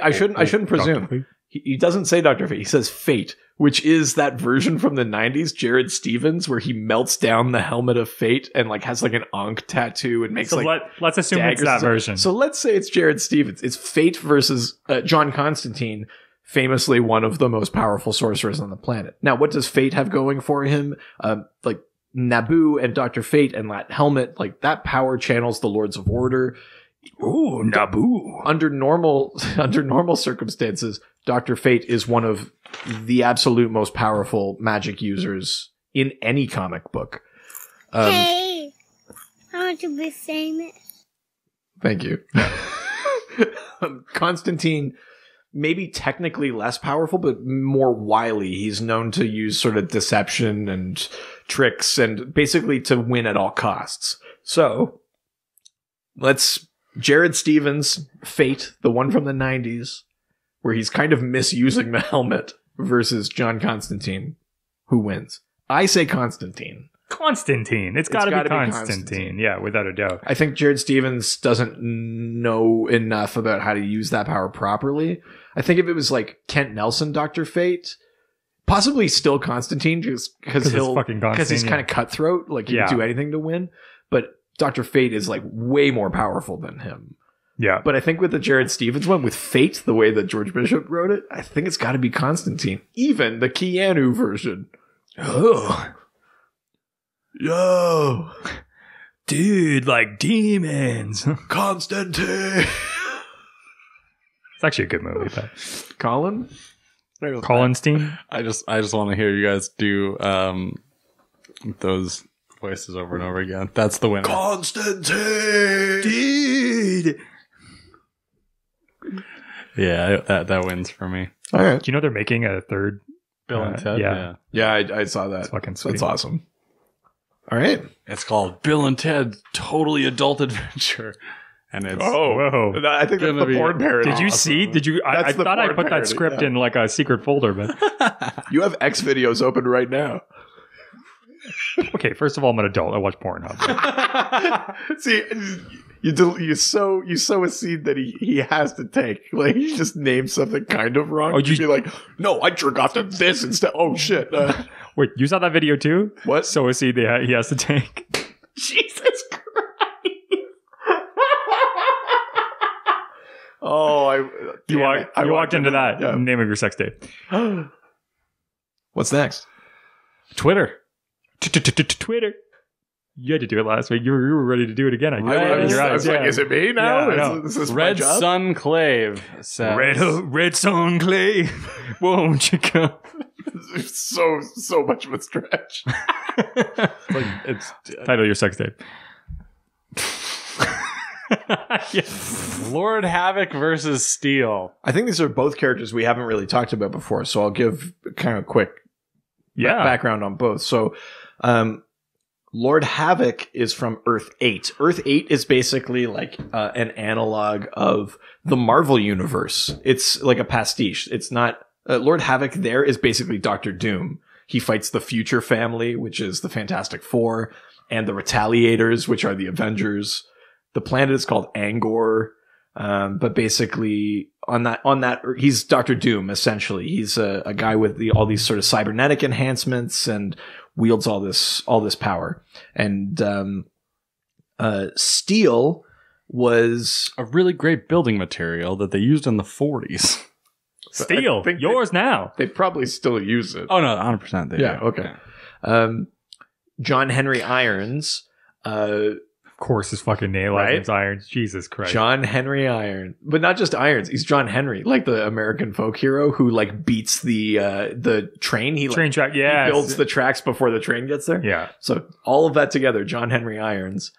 I shouldn't presume. Fate. He doesn't say Dr. Fate. He says Fate, which is that version from the 90s, Jared Stevens, where he melts down the helmet of Fate and like has like an Ankh tattoo and makes So like let's assume it's daggers. that version. So let's say it's Jared Stevens. It's Fate versus John Constantine, famously one of the most powerful sorcerers on the planet. Now, what does Fate have going for him? Like Naboo and Dr. Fate and that helmet, like that power channels the Lords of Order. Ooh, Naboo. Under normal circumstances, Dr. Fate is one of the absolute most powerful magic users in any comic book. Hey, I want to be famous. Thank you. Constantine, maybe technically less powerful, but more wily. He's known to use sort of deception and tricks and basically to win at all costs. So Jared Stevens' Fate, the one from the 90s, where he's kind of misusing the helmet, versus John Constantine. Who wins? I say Constantine. Constantine. It's got to be Constantine. Yeah, without a doubt. I think Jared Stevens doesn't know enough about how to use that power properly. I think if it was like Kent Nelson, Dr. Fate, possibly still Constantine, just because he's kind of cutthroat, like he can do anything to win. But Dr. Fate is like way more powerful than him. Yeah. But I think with the Jared Stevens one, with Fate, the way that George Bishop wrote it, I think it's got to be Constantine. Even the Keanu version. Oh. Yo. Dude, like demons. Constantine. It's actually a good movie, but Colin? Colinstein? I just want to hear you guys do those voices over and over again. That's the winner. Constantine. Dude. Yeah, that wins for me. All right. Do you know they're making a third? Bill and Ted. Yeah. Yeah, I saw that. It's fucking sweet. That's awesome. All right. It's called Bill and Ted Totally Adult Adventure. And it's Whoa. I think that's Gonna the be- porn parody. Did you see? Did you? I That's the thought I porn put that parody, script yeah. in like a secret folder, but You have X videos open right now. okay. First of all, I'm an adult. I watch Pornhub. See, you sow a seed that he has to take. Like, he just named something kind of wrong. Oh, You'd be like, no, I jerk off to this instead. Oh, shit. Wait, you saw that video too? What? So a seed he has to take. Jesus Christ. Oh, You walked into that. Yeah. Name of your sex tape. What's next? Twitter. Twitter. You had to do it last week. You were ready to do it again. I was like, is it me now? Yeah, I know. Is this my Red job? Sun Clave says, Red Sun Clay. Won't you come? so much of a stretch. like, it's Title your sex tape. Lord Havok versus Steel. I think these are both characters we haven't really talked about before, so I'll give kind of a quick background on both. So, Lord Havok is from Earth 8. Earth 8 is basically like an analog of the Marvel universe. It's like a pastiche. It's not... Lord Havok there is basically Doctor Doom. He fights the Future Family, which is the Fantastic Four, and the Retaliators, which are the Avengers. The planet is called Angor. But basically on that, he's Doctor Doom, essentially. He's a guy with all these sort of cybernetic enhancements and wields all this power. And, steel was A really great building material that they used in the 40s. Steel. I think Yours now. they probably still use it. Oh, no, 100% they Yeah, do. okay. John Henry Irons, Of course, his fucking name. Last Right? name's Irons. Jesus Christ. John Henry Irons, but not just Irons. He's John Henry, like the American folk hero who like beats the train. He Train like, track. Yeah. he builds the tracks before the train gets there. Yeah. So all of that together, John Henry Irons.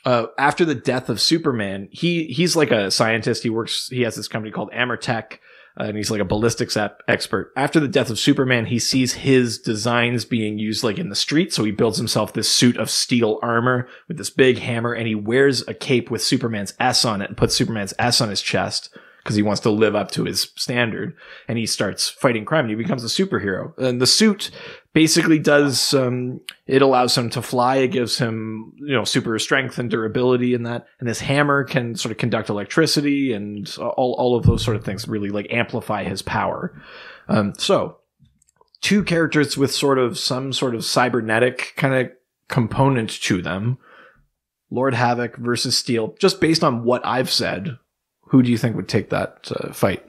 After the death of Superman, he's like a scientist. He has this company called Amertech, and he's like a ballistics expert. After the death of Superman, he sees his designs being used like in the street. So he builds himself this suit of steel armor with this big hammer, and he wears a cape with Superman's S on it and puts Superman's S on his chest because he wants to live up to his standard. And he starts fighting crime and he becomes a superhero. And the suit basically does, it allows him to fly. It gives him, super strength and durability in that. And this hammer can sort of conduct electricity and all of those sort of things really like amplify his power. So two characters with some sort of cybernetic kind of component to them. Lord Havok versus Steel. Just based on what I've said, who do you think would take that fight?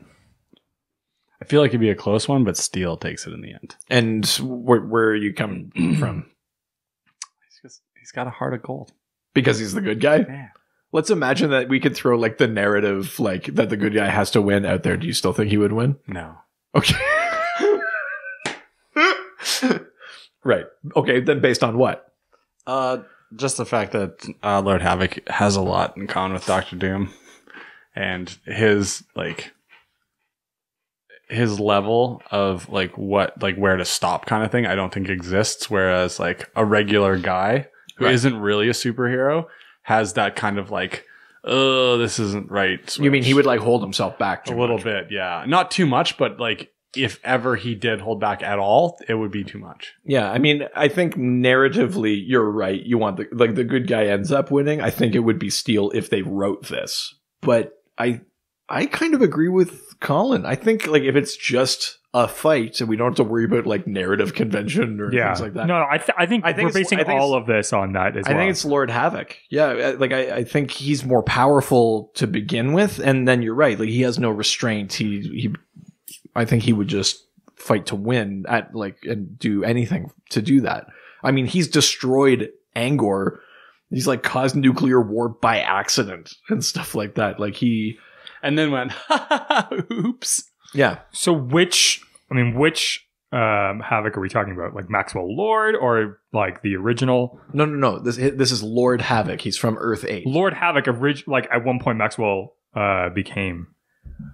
I feel like it'd be a close one, but Steel takes it in the end. And where are you coming from? He's got a heart of gold. Because he's the good guy? Yeah. Let's imagine that we could throw like the narrative like that the good guy has to win out there. Do you still think he would win? No. Okay. Right. Okay, then based on what? Just the fact that Lord Havok has a lot in common with Doctor Doom, and his level of where to stop kind of thing, I don't think exists. Whereas like a regular guy who isn't really a superhero has that kind of like, oh, this isn't right switch. You mean he would like hold himself back a little bit? Yeah, not too much, but like if ever he did hold back at all, it would be too much. Yeah, I mean, I think narratively, you're right. You want the good guy ends up winning. I think it would be Steel if they wrote this, but I kind of agree with Colin. I think like if it's just a fight and we don't have to worry about like narrative convention or things like that. No, I think we're basing all of this on that as well. I think it's Lord Havok. Yeah, like I think he's more powerful to begin with, and then you're right. Like he has no restraint. I think he would just fight to win and do anything to do that. I mean, he's destroyed Angor. He's like caused nuclear war by accident and stuff like that. Like and then went, oops. Yeah. So which Havok are we talking about? Like Maxwell Lord or like the original? No. This is Lord Havok. He's from Earth 8. Lord Havok, like at one point Maxwell became.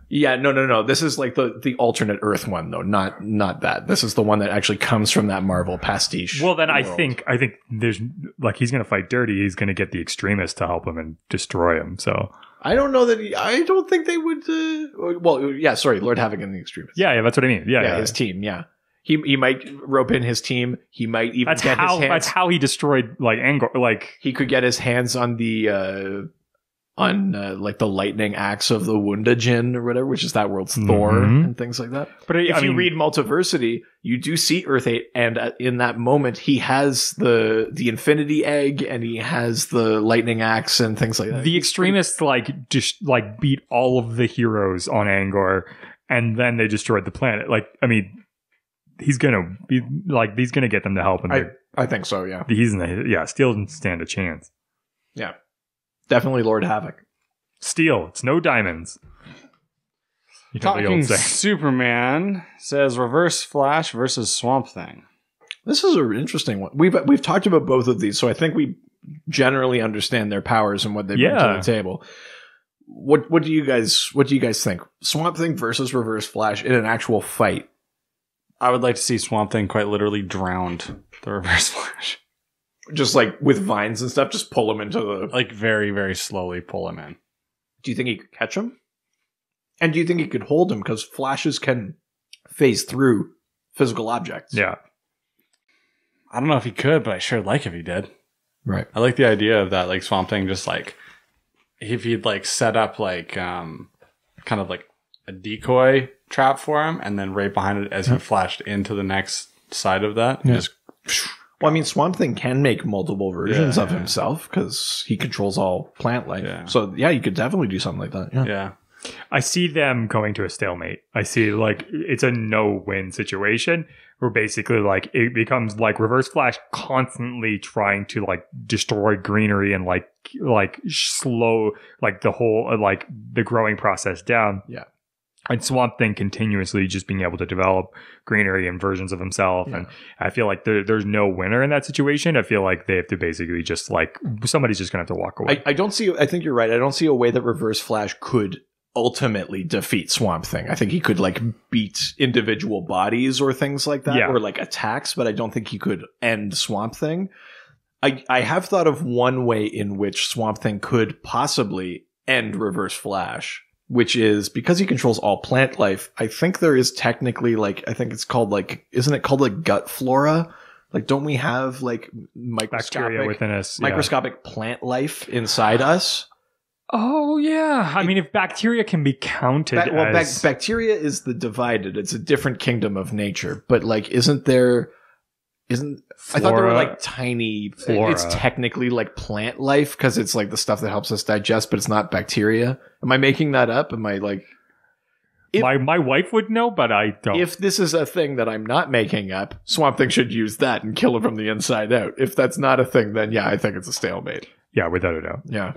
Yeah, no. This is like the alternate Earth one though, not that. This is the one that actually comes from that Marvel pastiche. Well, then world. I think there's like he's going to fight dirty. He's going to get the extremists to help him and destroy him. So I don't know that. I don't think they would. Lord Havok and the extremists. Yeah, that's what I mean. Yeah, his team. Yeah, he might rope in his team. He might even his hands. That's how he destroyed like Angor. Like he could get his hands on the like the lightning axe of the Wundajin or whatever, which is that world's Thor and things like that. But if you read Multiversity, you do see Earth 8, and in that moment, he has the Infinity Egg and he has the lightning axe and things like that. The extremists just beat all of the heroes on Angor, and then they destroyed the planet. Like, I mean, he's gonna get them to help him. I think so. Yeah, Steel doesn't stand a chance. Yeah. Definitely Lord Havok. Steel. It's no diamonds. Talking Superman says Reverse Flash versus Swamp Thing. This is an interesting one. We've talked about both of these, so I think we generally understand their powers and what they bring to the table. What do you guys think? Swamp Thing versus Reverse Flash in an actual fight? I would like to see Swamp Thing quite literally drowned the Reverse Flash. Just like with vines and stuff, just pull him into the... Like very, very slowly pull him in. Do you think he could catch him? And do you think he could hold him? Because flashes can phase through physical objects. Yeah. I don't know if he could, but I sure like if he did. Right. I like the idea of that, like Swamp Thing just like... If he'd like set up like kind of like a decoy trap for him, and then right behind it as he flashed into the next side of that, just... Well, I mean, Swamp Thing can make multiple versions of himself because he controls all plant life. Yeah. So, yeah, you could definitely do something like that. Yeah. I see them going to a stalemate. I see, like, it's a no-win situation where basically, like, it becomes, like, Reverse Flash constantly trying to, like, destroy greenery and, like slow, like, the whole, like, the growing process down. Yeah. And Swamp Thing continuously just being able to develop greenery and versions of himself. Yeah. And I feel like there's no winner in that situation. I feel like they have to basically just like, somebody's just going to have to walk away. I think you're right. I don't see a way that Reverse Flash could ultimately defeat Swamp Thing. I think he could like beat individual bodies or things like that, or like attacks, but I don't think he could end Swamp Thing. I have thought of one way in which Swamp Thing could possibly end Reverse Flash, which is because he controls all plant life. I think there is technically like, I think it's called like, isn't it called like gut flora? Like, don't we have like bacteria within us? Microscopic plant life inside us? Oh yeah. I mean, if bacteria can be counted as... bacteria is the divided. It's a different kingdom of nature. But like, I thought they were like tiny flora. It's technically like plant life because it's like the stuff that helps us digest, but it's not bacteria. Am I making that up? Am I like... My wife would know, but I don't. If this is a thing that I'm not making up, Swamp Thing should use that and kill him from the inside out. If that's not a thing, then yeah, I think it's a stalemate. Yeah, without a doubt. Yeah.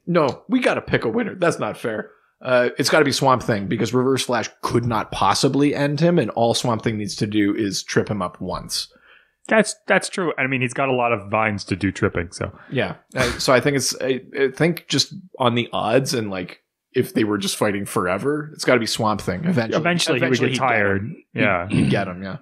No, we got to pick a winner. That's not fair. It's got to be Swamp Thing because Reverse Flash could not possibly end him, and all Swamp Thing needs to do is trip him up once. That's true. I mean, he's got a lot of vines to do tripping, so Yeah. So I think I think just on the odds and like if they were just fighting forever, it's got to be Swamp Thing. Eventually he would get tired. Yeah. He'd get him. Yeah.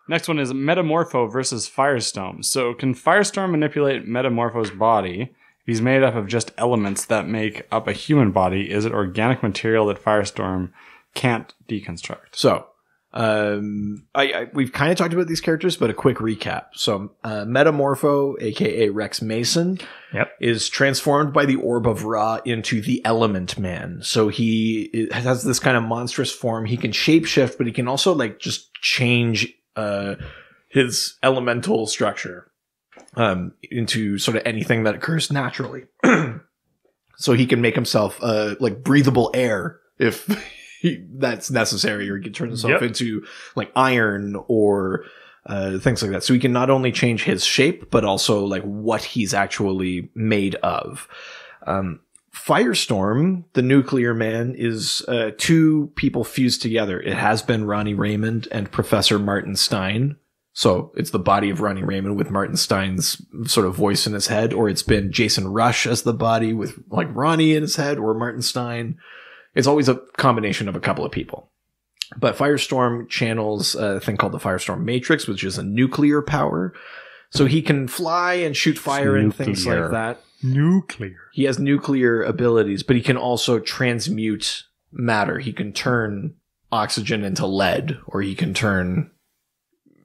Next one is Metamorpho versus Firestorm. So can Firestorm manipulate Metamorpho's body? If he's made up of just elements that make up a human body, is it organic material that Firestorm can't deconstruct? So, we've kind of talked about these characters, but a quick recap. So, Metamorpho, aka Rex Mason, is transformed by the Orb of Ra into the Element Man. So he has this kind of monstrous form. He can shapeshift, but he can also like just change his elemental structure into sort of anything that occurs naturally. So he can make himself like breathable air if that's necessary, or he can turn himself into like iron or things like that. So he can not only change his shape, but also like what he's actually made of. Firestorm, the Nuclear Man, is two people fused together. It has been Ronnie Raymond and Professor Martin Stein. So it's the body of Ronnie Raymond with Martin Stein's sort of voice in his head, or it's been Jason Rush as the body with like Ronnie in his head or Martin Stein. It's always a combination of a couple of people. But Firestorm channels a thing called the Firestorm Matrix, which is a nuclear power. So he can fly and shoot fire and things like that. Nuclear. He has nuclear abilities, but he can also transmute matter. He can turn oxygen into lead, or he can turn,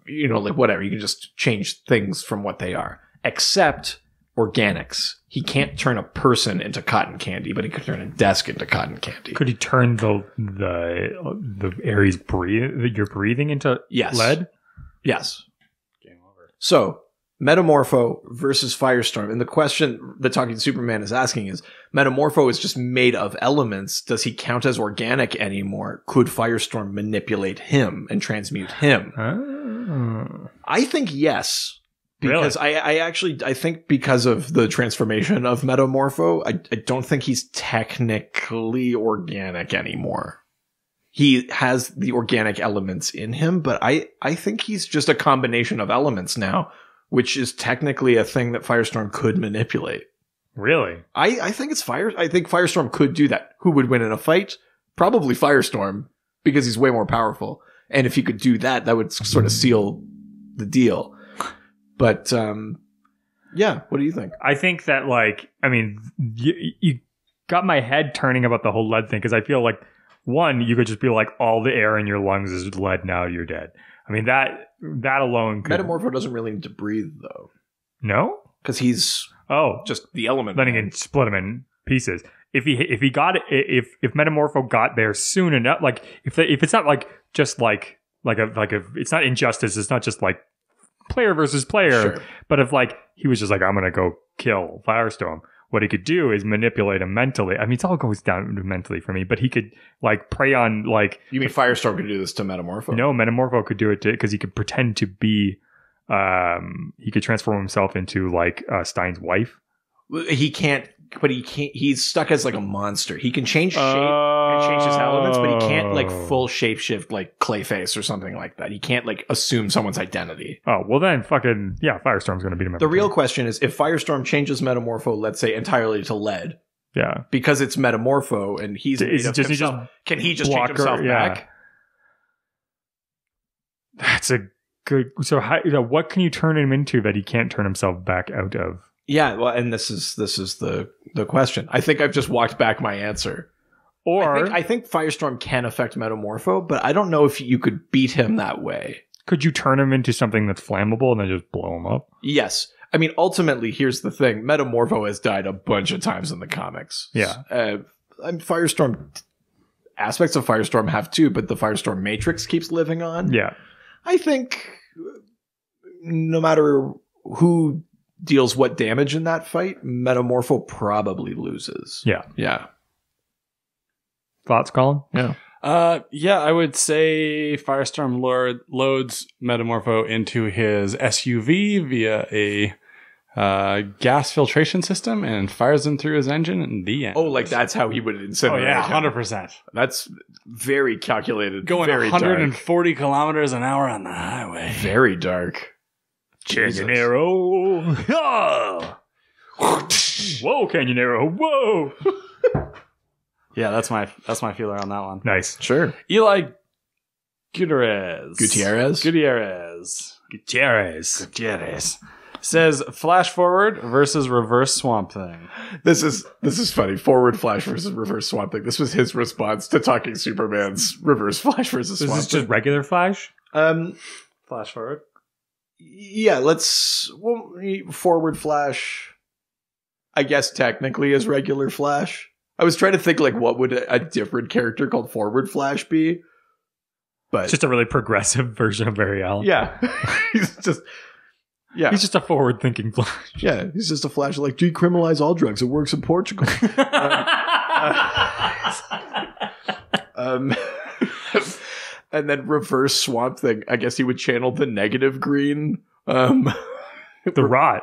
like whatever. He can just change things from what they are, except organics. He can't turn a person into cotton candy, but he could turn a desk into cotton candy. Could he turn the air you're breathing into lead? Yes. Game over. So, Metamorpho versus Firestorm. And the question that Talking Superman is asking is, Metamorpho is just made of elements. Does he count as organic anymore? Could Firestorm manipulate him and transmute him? Oh. I think yes. Because really? I think because of the transformation of Metamorpho, I don't think he's technically organic anymore. He has the organic elements in him, but I think he's just a combination of elements now, which is technically a thing that Firestorm could manipulate. Really? I think I think Firestorm could do that. Who would win in a fight? Probably Firestorm, because he's way more powerful. And if he could do that, that would sort of seal the deal. But, yeah, what do you think? I think that, you got my head turning about the whole lead thing, because I feel like, one, you could just be like, all the air in your lungs is lead, now you're dead. I mean, that alone could... Metamorpho doesn't really need to breathe, though. No? Because he's just the element. Then he can split him in pieces. If Metamorpho got there soon enough, like, if it's not like, just like it's not injustice, it's not just like, player versus player, sure. But if he was just like, I'm gonna go kill Firestorm, what he could do is manipulate him mentally. I mean, it all goes down to mentally for me, but he could prey on You mean Firestorm could do this to Metamorpho? No, Metamorpho could do it because he could pretend to be he could transform himself into Stein's wife. He can't, but he's stuck as a monster. He can change shape and change his elements, but he can't full shapeshift like Clayface or something like that. He can't assume someone's identity. Oh, well then Firestorm's going to beat him up. The real question is, if Firestorm changes Metamorpho, let's say entirely to lead. Yeah. Because it's Metamorpho and he's made of himself. Can he just change himself back? That's a good... So what can you turn him into that he can't turn himself back out of? Yeah, well, and this is the question. I think I've just walked back my answer. Or I think Firestorm can affect Metamorpho, but I don't know if you could beat him that way. Could you turn him into something that's flammable and then just blow him up? Yes. I mean, ultimately, here's the thing. Metamorpho has died a bunch of times in the comics. Yeah. Firestorm... Aspects of Firestorm have too, but the Firestorm Matrix keeps living on. Yeah. I think no matter who deals what damage in that fight, Metamorpho probably loses. Yeah. Yeah. Thoughts, Colin? Yeah. I would say Firestorm loads Metamorpho into his SUV via a gas filtration system and fires him through his engine in the end. Oh, like that's how he would incinerate. Oh, yeah, him. 100%. That's very calculated. Going very 140 kilometers an hour on the highway. dark. Very dark. Canyonero. Whoa, Canyonero. Whoa. Yeah, that's my feeler on that one. Nice. Sure. Eli Gutierrez says Flash Forward versus Reverse Swamp Thing. This is funny. Forward Flash versus Reverse Swamp Thing. This was his response to Talking Superman's Reverse Flash versus Is Swamp this Thing. just regular Flash? Flash Forward. Yeah, Forward Flash, I guess technically is regular Flash. I was trying to think like what would a different character called Forward Flash be? But It's just a really progressive version of Barry Allen. yeah. He's just He's just a forward-thinking Flash. yeah, he's just a Flash like decriminalize all drugs. It works in Portugal. And then Reverse Swamp Thing. I guess he would channel the negative green. The Rot.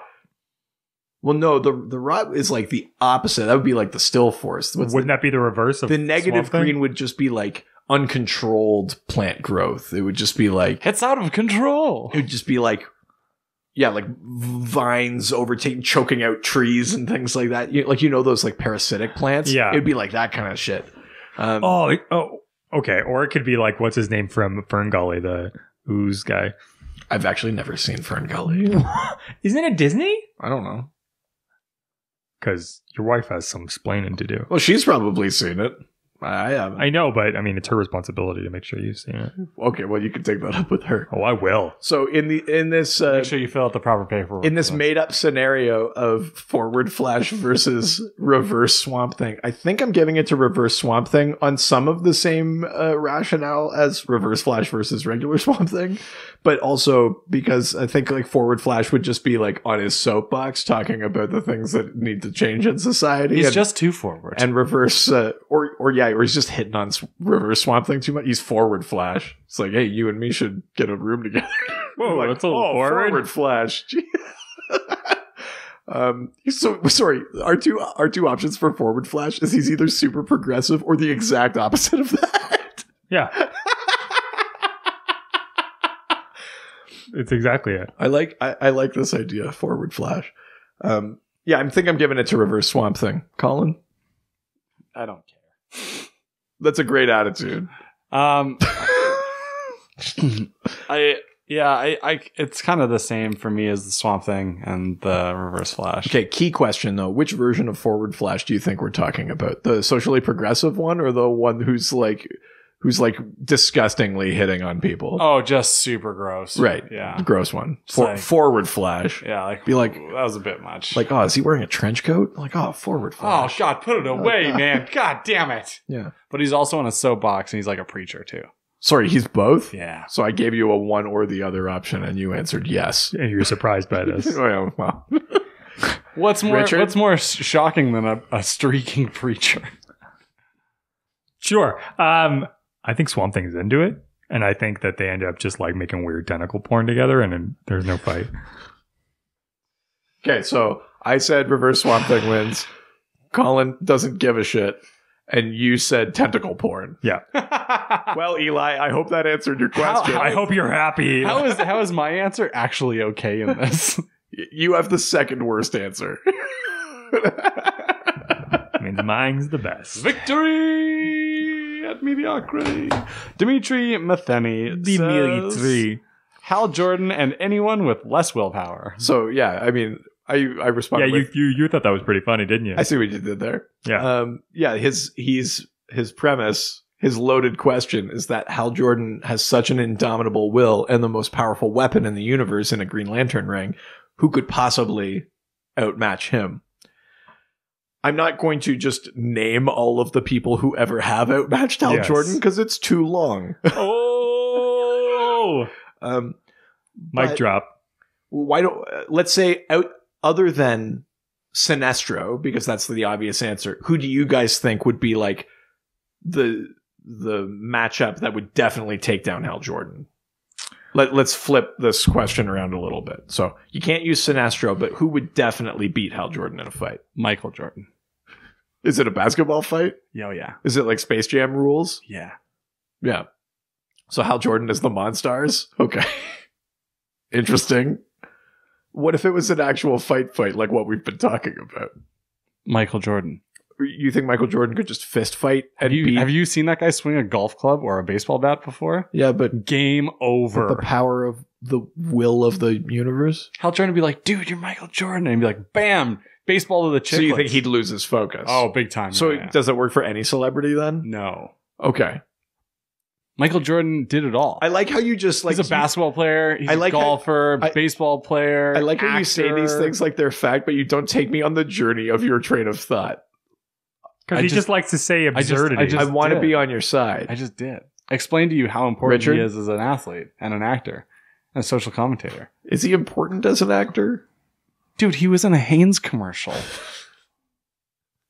Well, no, the Rot is like the opposite. That would be like the Still Force. Wouldn't that be the reverse of The negative Swamp Thing? green would just be like uncontrolled plant growth. It would just be like It's out of control. it would just be like like vines overtaking, choking out trees and things like that. Those like parasitic plants. Yeah. It'd be like that kind of shit. Okay. Or it could be like, what's his name from Fern Gully, the ooze guy. I've actually never seen Fern Gully. Isn't it Disney? I don't know. Because your wife has some explaining to do. Well, she's probably seen it. I haven't. I know, but I mean, it's her responsibility to make sure you've seen it. Okay, well, you can take that up with her. Oh, I will. So in this Make sure you fill out the proper paperwork. in this made up scenario of Forward Flash versus Reverse Swamp Thing, I think I'm giving it to Reverse Swamp Thing on some of the same rationale as Reverse Flash versus regular Swamp Thing, but also because I think like Forward Flash would just be like on his soapbox talking about the things that need to change in society. He's just too forward. and Reverse or he's just hitting on Reverse Swamp Thing too much. He's Forward Flash. It's like, hey, you and me should get a room together. Whoa, Like, that's a little forward. Flash. So sorry. Our two options for Forward Flash is he's either super progressive or the exact opposite of that. Yeah. It's exactly it. I like this idea, Forward Flash. I think I'm giving it to Reverse Swamp Thing. Colin, I don't care. that's a great attitude. It's kind of the same for me as the Swamp Thing and the Reverse Flash. Okay, key question though: which version of Forward Flash do you think we're talking about? The socially progressive one, or the one who's like disgustingly hitting on people? Oh, just super gross. Right. Yeah. The gross one. like- Forward Flash. Yeah. Like, Be like- that was a bit much. Like, oh, is he wearing a trench coat? Like, oh, Forward oh Flash. God, put it away, man. God damn it. Yeah. But he's also in a soapbox and he's like a preacher too. Sorry, he's both? Yeah. So I gave you a one or the other option and you answered yes. And you're surprised by this. Well, What's Richard? more shocking than a streaking preacher? Sure. I think Swamp Thing's into it. And I think that they end up just like making weird tentacle porn together and then there's no fight. okay, so I said Reverse Swamp Thing wins. Colin doesn't give a shit. And you said tentacle porn. Yeah. Well, Eli, I hope that answered your question. I hope you're happy. How is my answer actually okay in this? You have the second worst answer. I mean, mine's the best. Victory at mediocrity. Dimitri Matheny says, Hal Jordan and anyone with less willpower. So, yeah, I mean, I Yeah, responded with, you thought that was pretty funny, didn't you? I see what you did there. Yeah. His premise, his loaded question is that Hal Jordan has such an indomitable will and the most powerful weapon in the universe in a Green Lantern ring. Who could possibly outmatch him? I'm not going to just name all of the people who ever have outmatched Hal Yes. Jordan because it's too long. Oh! Mic Mic drop. Why don't let's say other than Sinestro, because that's the obvious answer. Who do you guys think would be like the matchup that would definitely take down Hal Jordan? Let's flip this question around a little bit. So you can't use Sinestro, but who would definitely beat Hal Jordan in a fight? Michael Jordan. Is it a basketball fight? Oh, yeah. Is it like Space Jam rules? Yeah. Yeah. So Hal Jordan is the Monstars? Okay. Interesting. What if it was an actual fight like what we've been talking about? Michael Jordan. You think Michael Jordan could just fist fight and beat? Have you seen that guy swing a golf club or a baseball bat before? Yeah, but Game over. the power of the will of the universe? Hal Jordan would be like, dude, you're Michael Jordan. And he'd be like, bam, baseball to the chicklets. So you think he'd lose his focus? Oh, big time. So yeah. does it work for any celebrity then? No. Okay. Michael Jordan did it all. I like how you just like... He's a basketball player. He's I like a golfer, how- baseball player. I like how actor. you say these things like they're fact, but you don't take me on the journey of your train of thought. Because he just likes to say I absurdity. just I want to did. be on your side. I just did. I explained to you how important Richard? he is as an athlete and an actor and a social commentator. Is he important as an actor? Dude, he was in a Hanes commercial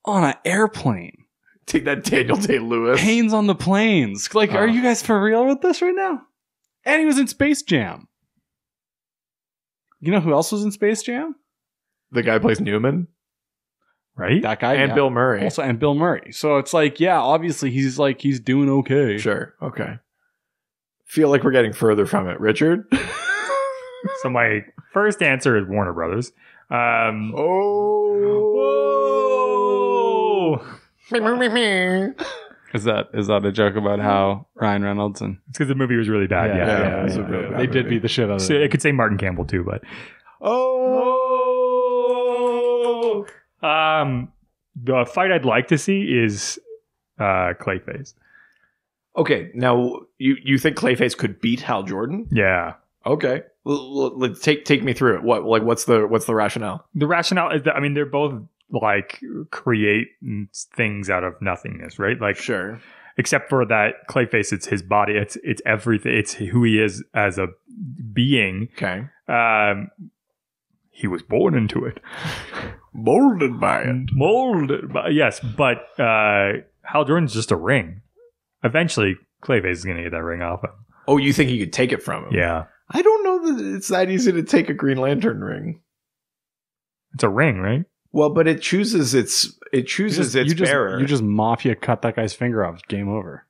on an airplane. Take that, Daniel Day-Lewis. Hanes on the planes. Like, are you guys for real with this right now? And he was in Space Jam. You know who else was in Space Jam? The guy who plays Newman. right? That guy. And yeah. Bill Murray. Also, and Bill Murray. So it's like, yeah, obviously he's doing okay. Sure. Okay. Feel like we're getting further from it. Richard? So my first answer is Warner Brothers. Oh. Is that a joke about how Ryan Reynolds and It's because the movie was really bad. Yeah, it was a really bad they did movie. beat the shit out of So it. it could say Martin Campbell too, but Oh. the fight I'd like to see is Clayface. Okay. Now, you think Clayface could beat Hal Jordan? Yeah. Okay. Let's take me through it. What's the rationale? The rationale is that, I mean, they're both like create things out of nothingness, right? Like, Sure. except for that Clayface, it's his body. It's everything. It's who he is as a being. Okay. He was born into it. Molded by it. Molded by, yes, but Hal Jordan's just a ring. Eventually, Clayface is going to get that ring off him. Oh, you think he could take it from him? Yeah. I don't know that it's that easy to take a Green Lantern ring. It's a ring, right? Well, but it chooses its bearer. You just mafia cut that guy's finger off. Game over.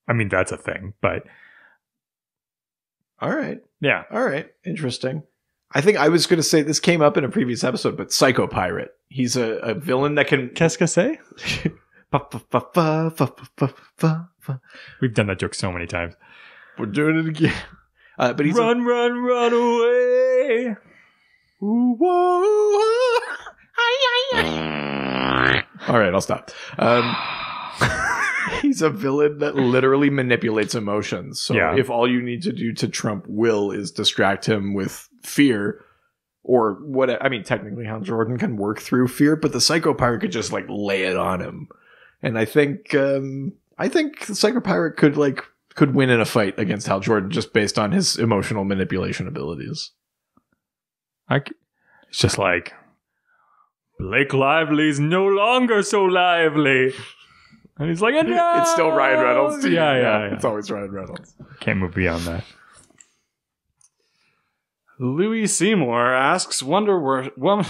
I mean, that's a thing, but All right. yeah. All right. Interesting. I think I was going to say this came up in a previous episode, but Psycho Pirate. He's a villain that can... Qu'est-ce que c'est? We've done that joke so many times. We're doing it again. But he's Run away. Ooh, whoa. All right, I'll stop. He's a villain that literally manipulates emotions. So Yeah. if all you need to do to trump will is distract him with fear, or what? I mean, technically, Hal Jordan can work through fear, but the Psycho Pirate could just like lay it on him. And I think the Psycho Pirate could win in a fight against Hal Jordan just based on his emotional manipulation abilities. It's just like, Blake Lively's no longer so lively. And he's like, no! It's still Ryan Reynolds. To you. Yeah. It's always Ryan Reynolds. Can't move beyond that. Louis Seymour asks Wonder Woman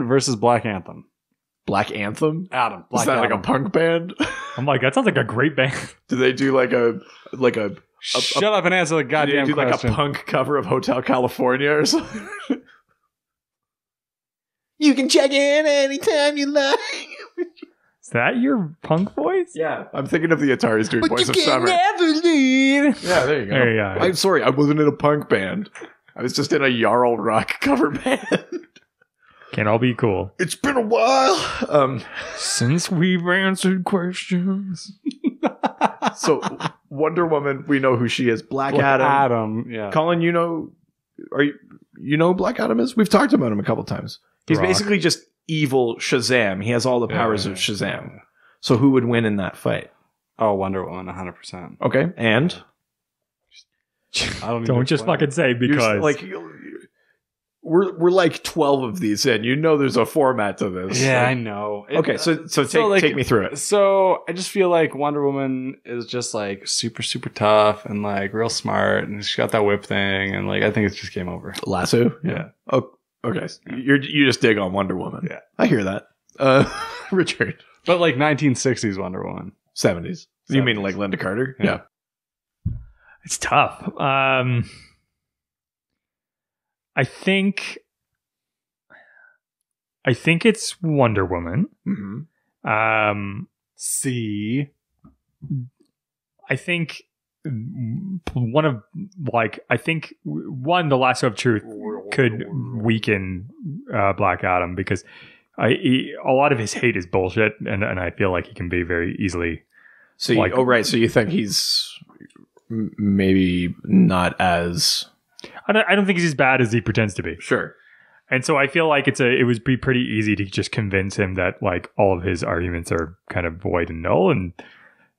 versus Black Anthem. Black Anthem? Adam. Is Black that Adam. like a punk band? I'm like, that sounds like a great band. Do they do like a Shut up and answer the do they goddamn do like question. a punk cover of Hotel California or something? You can check in anytime you like. Is that your punk voice? Yeah, I'm thinking of the Ataris doing Voice of Summer. never leave. Yeah, there you go. There you go. I'm sorry, I wasn't in a punk band. I was just in a Jarl rock cover band. Can't all be cool. It's been a while. Since we've answered questions. So Wonder Woman, we know who she is. Black Adam. Adam, yeah. Colin, you know who Black Adam is? We've talked about him a couple times. He's Rock. basically just evil Shazam. He has all the powers of Shazam. So who would win in that fight? Oh, Wonder Woman, 100%. Okay, and I don't, Don't just fucking say you're because. like we're like 12 of these in. You know, there's a format to this. Yeah, I know. Okay, so take me through it. So I just feel like Wonder Woman is just like super, super tough and like real smart, and she's got that whip thing, and like I think it's just game over. Lasso? Yeah. Oh, okay. You just dig on Wonder Woman. Yeah. I hear that. Richard. But like 1960s Wonder Woman. 70s. You mean like Linda Carter? Yeah. It's tough. I think it's Wonder Woman. Mm-hmm. See, I think one, the Lasso of Truth could weaken Black Adam because a lot of his hate is bullshit, and I feel like he can be very easily. So you think he's maybe not as. I don't think he's as bad as he pretends to be. Sure. And so I feel like it would be pretty easy to just convince him that like all of his arguments are kind of void and null, and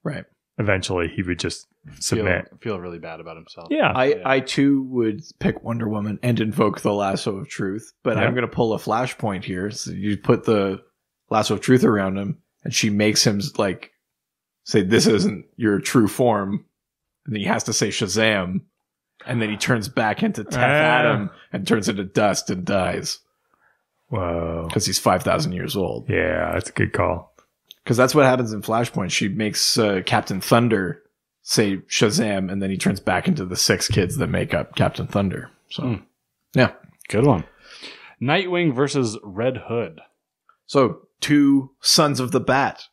right. Eventually he would just submit. Feel really bad about himself. Yeah. I too would pick Wonder Woman and invoke the Lasso of Truth, but I'm going to pull a flashpoint here. So you put the Lasso of Truth around him, and she makes him like say, "This isn't your true form," and then he has to say Shazam. And then he turns back into Teth Adam and turns into dust and dies. Whoa. Because he's 5,000 years old. Yeah, that's a good call. Because that's what happens in Flashpoint. She makes Captain Thunder say Shazam, and then he turns back into the 6 kids that make up Captain Thunder. So, yeah. Good one. Nightwing versus Red Hood. So, 2 sons of the Bat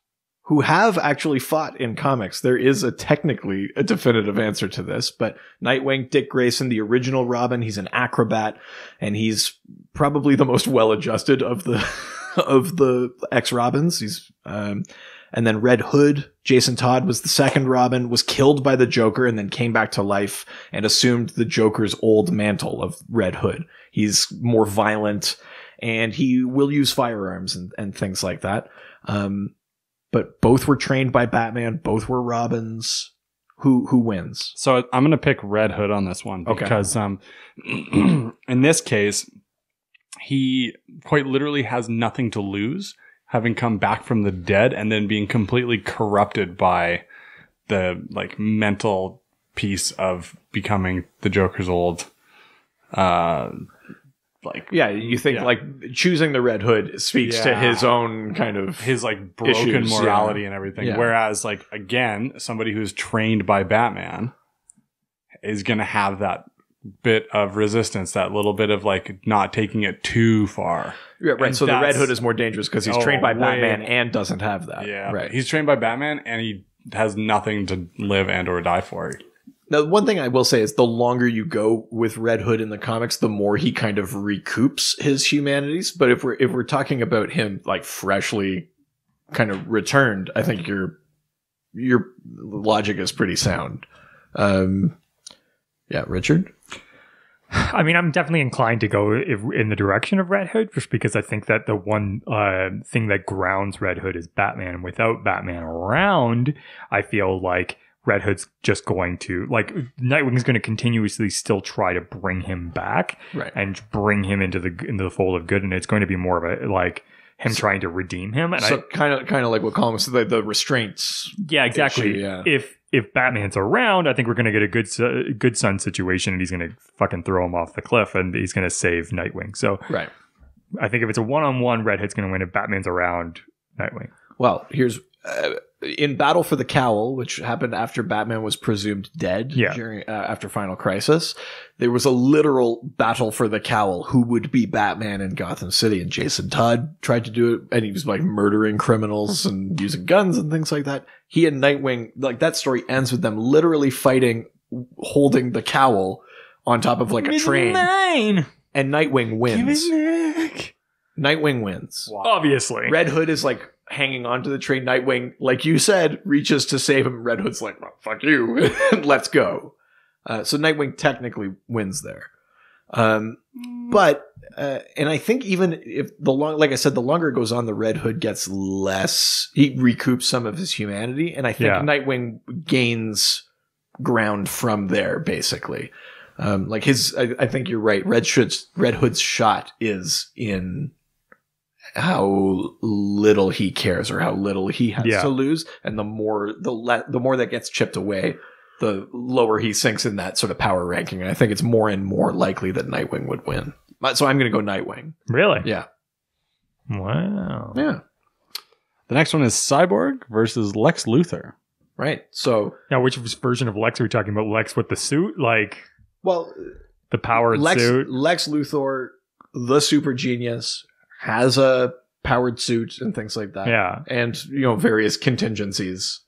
who have actually fought in comics. There is technically a definitive answer to this, but Nightwing, Dick Grayson, the original Robin, he's an acrobat, and he's probably the most well-adjusted of the of the ex-Robins. He's and then Red Hood, Jason Todd was the second Robin, was killed by the Joker and then came back to life and assumed the Joker's old mantle of Red Hood. He's more violent, and he will use firearms and things like that. But both were trained by Batman. Both were Robins. Who wins? So I'm going to pick Red Hood on this one because in this case, he quite literally has nothing to lose, having come back from the dead and then being completely corrupted by the like mental piece of becoming the Joker's old. You think like choosing the Red Hood speaks to his own kind of his like broken issues, morality and everything. Yeah. Whereas like again, somebody who's trained by Batman is going to have that bit of resistance, that little bit of like not taking it too far. Yeah, right. And so the Red Hood is more dangerous because he's trained by Batman and doesn't have that. Yeah, right. He's trained by Batman and he has nothing to live and or die for. Now, one thing I will say is the longer you go with Red Hood in the comics, the more he kind of recoups his humanities. But if we're talking about him like freshly kind of returned, I think your logic is pretty sound. Richard? I mean, I'm definitely inclined to go in the direction of Red Hood, just because I think that the one thing that grounds Red Hood is Batman. And without Batman around, I feel like Red Hood's just going to, like, Nightwing's going to continuously still try to bring him back, right, and bring him into the fold of good, and it's going to be more of a like him trying to redeem him. And so kind of like what Colin was saying, the restraints. Yeah, exactly. Issue, yeah. If Batman's around, I think we're going to get a good son situation, and he's going to fucking throw him off the cliff, and he's going to save Nightwing. So right, I think if it's a one-on-one, Red Hood's going to win. If Batman's around, Nightwing. Well, here's in Battle for the Cowl, which happened after Batman was presumed dead during after Final Crisis. There was a literal battle for the cowl. Who would be Batman in Gotham City? And Jason Todd tried to do it, and he was like murdering criminals and using guns and things like that. He and Nightwing, like that story ends with them literally fighting, holding the cowl on top of like a train. And Nightwing wins. Nightwing wins. Wow. Obviously. Red Hood is like hanging onto the train. Nightwing, like you said, reaches to save him. Red Hood's like, well, fuck you. Let's go. So Nightwing technically wins there. But I think even if like I said, the longer it goes on, the Red Hood gets less, he recoups some of his humanity. And I think Nightwing gains ground from there, basically. Like I think you're right. Red Hood's shot is in how little he cares or how little he has to lose, and the more that gets chipped away, the lower he sinks in that sort of power ranking. And I think it's more and more likely that Nightwing would win. So I'm going to go Nightwing. Really? Yeah. Wow. Yeah. The next one is Cyborg versus Lex Luthor. Right. So Now, which version of Lex are we talking about? Lex with the suit? Like, well, the powered suit? Lex Luthor, the super genius, has a powered suit and things like that. Yeah. And, various contingencies.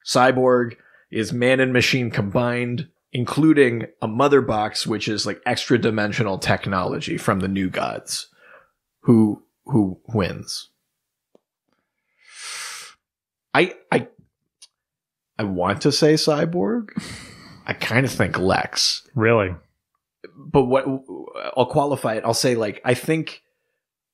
Cyborg is man and machine combined, including a mother box, which is like extra dimensional technology from the New Gods. Who wins? I want to say Cyborg. I kind of think Lex. Really? But I'll qualify it. I'll say I think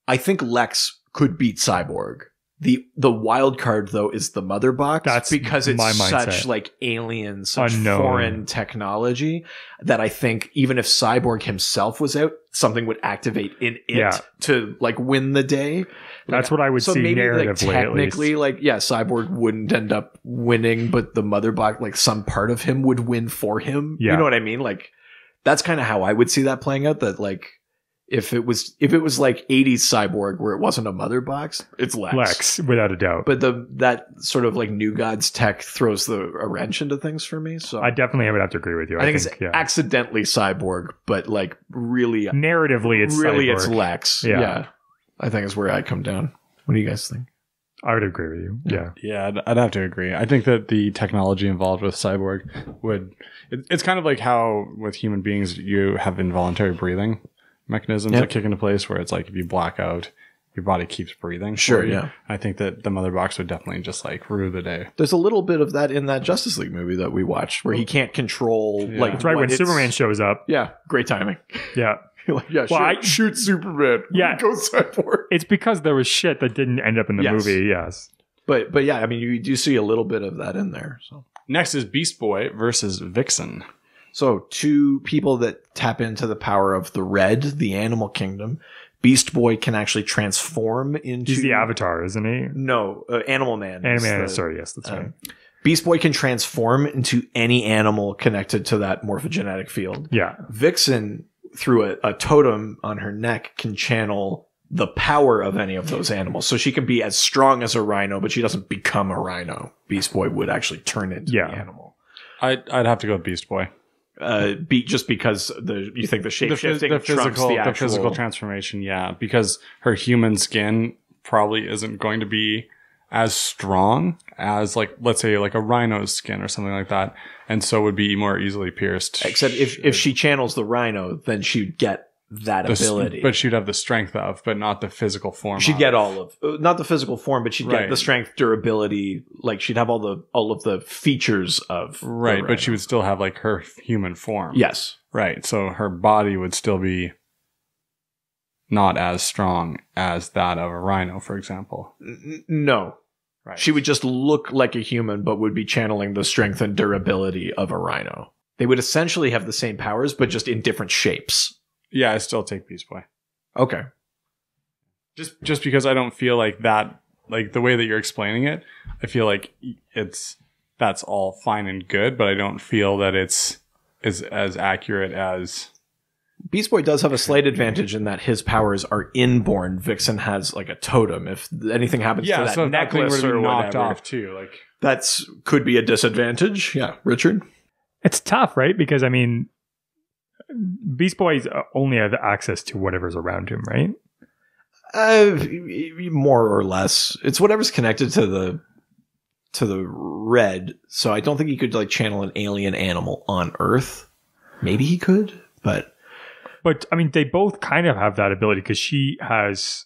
Lex could beat Cyborg. The wild card though is the mother box. That's because it's my mindset. such alien, such Unknown. foreign technology that I think even if Cyborg himself was out, something would activate in it to win the day. That's what I would see maybe, narratively, technically, at least. Cyborg wouldn't end up winning, but the mother box, some part of him would win for him. Yeah. You know what I mean? That's kind of how I would see that playing out. That if it was 80s Cyborg where it wasn't a mother box, it's Lex. Lex, without a doubt. But that sort of New Gods tech throws a wrench into things for me. So I definitely would have to agree with you. I think it's accidentally Cyborg, but really narratively, it's really Cyborg. It's Lex. Yeah. I think is where I come down. What do you guys think? I would agree with you. Yeah. Yeah, I'd have to agree. I think that the technology involved with Cyborg it's kind of like how with human beings you have involuntary breathing mechanisms that kick into place where it's if you black out, your body keeps breathing. Sure, yeah. I think that the mother box would definitely just rue the day. There's a little bit of that in that Justice League movie that we watched where he can't control That's right, when Superman shows up. Yeah, great timing. Yeah. Shoot Superman. Yeah. Go Cyborg. It's because there was shit that didn't end up in the movie, yes. But yeah, I mean, you do see a little bit of that in there. So next is Beast Boy versus Vixen. So two people that tap into the power of the red, the animal kingdom. Beast Boy can actually transform into... He's the Avatar, isn't he? No, Animal Man. Sorry, yes, that's right. Beast Boy can transform into any animal connected to that morphogenetic field. Yeah. Vixen, through a totem on her neck, can channel the power of any of those animals. So she can be as strong as a rhino, but she doesn't become a rhino. Beast Boy would actually turn into the animal. I'd have to go with Beast Boy. Just because you think the shape-shifting the trumps the actual... physical transformation, because her human skin probably isn't going to be as strong as let's say a rhino's skin or something like that, and so would be more easily pierced. Except if she channels the rhino, then she'd get that ability. But she'd have the strength of, but not the physical form. She'd get all of, not the physical form, but she'd get the strength, durability. She'd have all of the features of right. But she would still have her human form. Yes. Right. So her body would still be not as strong as that of a rhino, for example. No. Right. She would just look like a human, but would be channeling the strength and durability of a rhino. They would essentially have the same powers, but just in different shapes. Yeah, I still take Beast Boy. Okay. Just because I don't feel like that, the way that you're explaining it, I feel like that's all fine and good, but I don't feel that it's as accurate as... Beast Boy does have a slight advantage in that his powers are inborn. Vixen has a totem. If anything happens to that necklace or knocked whatever, off too, that's could be a disadvantage. Yeah, Richard. It's tough, right? Because I mean, Beast Boys only have access to whatever's around him, right? More or less, it's whatever's connected to the red. So I don't think he could channel an alien animal on Earth. Maybe he could, but I mean, they both kind of have that ability because she has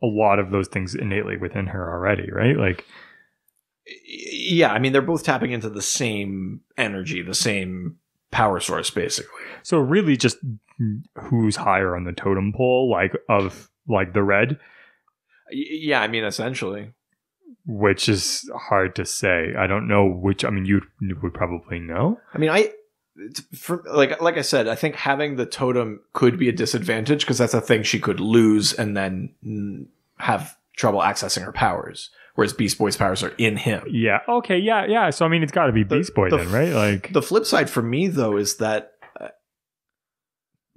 a lot of those things innately within her already, right? Yeah, I mean, they're both tapping into the same energy, the same power source, basically. So really just who's higher on the totem pole, of the red? Yeah, I mean, essentially. Which is hard to say. I don't know which. I mean, you would probably know. I mean, like I said, I think having the totem could be a disadvantage because that's a thing she could lose and then have trouble accessing her powers. Whereas Beast Boy's powers are in him. Yeah. Okay. Yeah. So I mean, it's got to be Beast Boy then, right? Like the flip side for me though is that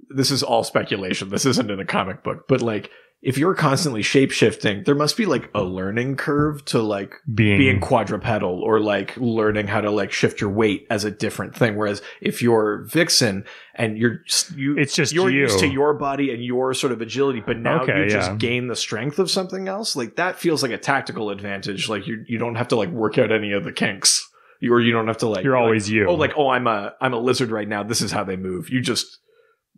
this is all speculation. This isn't in a comic book, but like if you're constantly shape-shifting, there must be like a learning curve to like being quadrupedal or like learning how to like shift your weight as a different thing. Whereas if you're Vixen and you're used to your body and your sort of agility, but now you just gain the strength of something else, like that feels like a tactical advantage. Like you don't have to like work out any of the kinks. Or you don't have to like you're always you. I'm a lizard right now. This is how they move. You just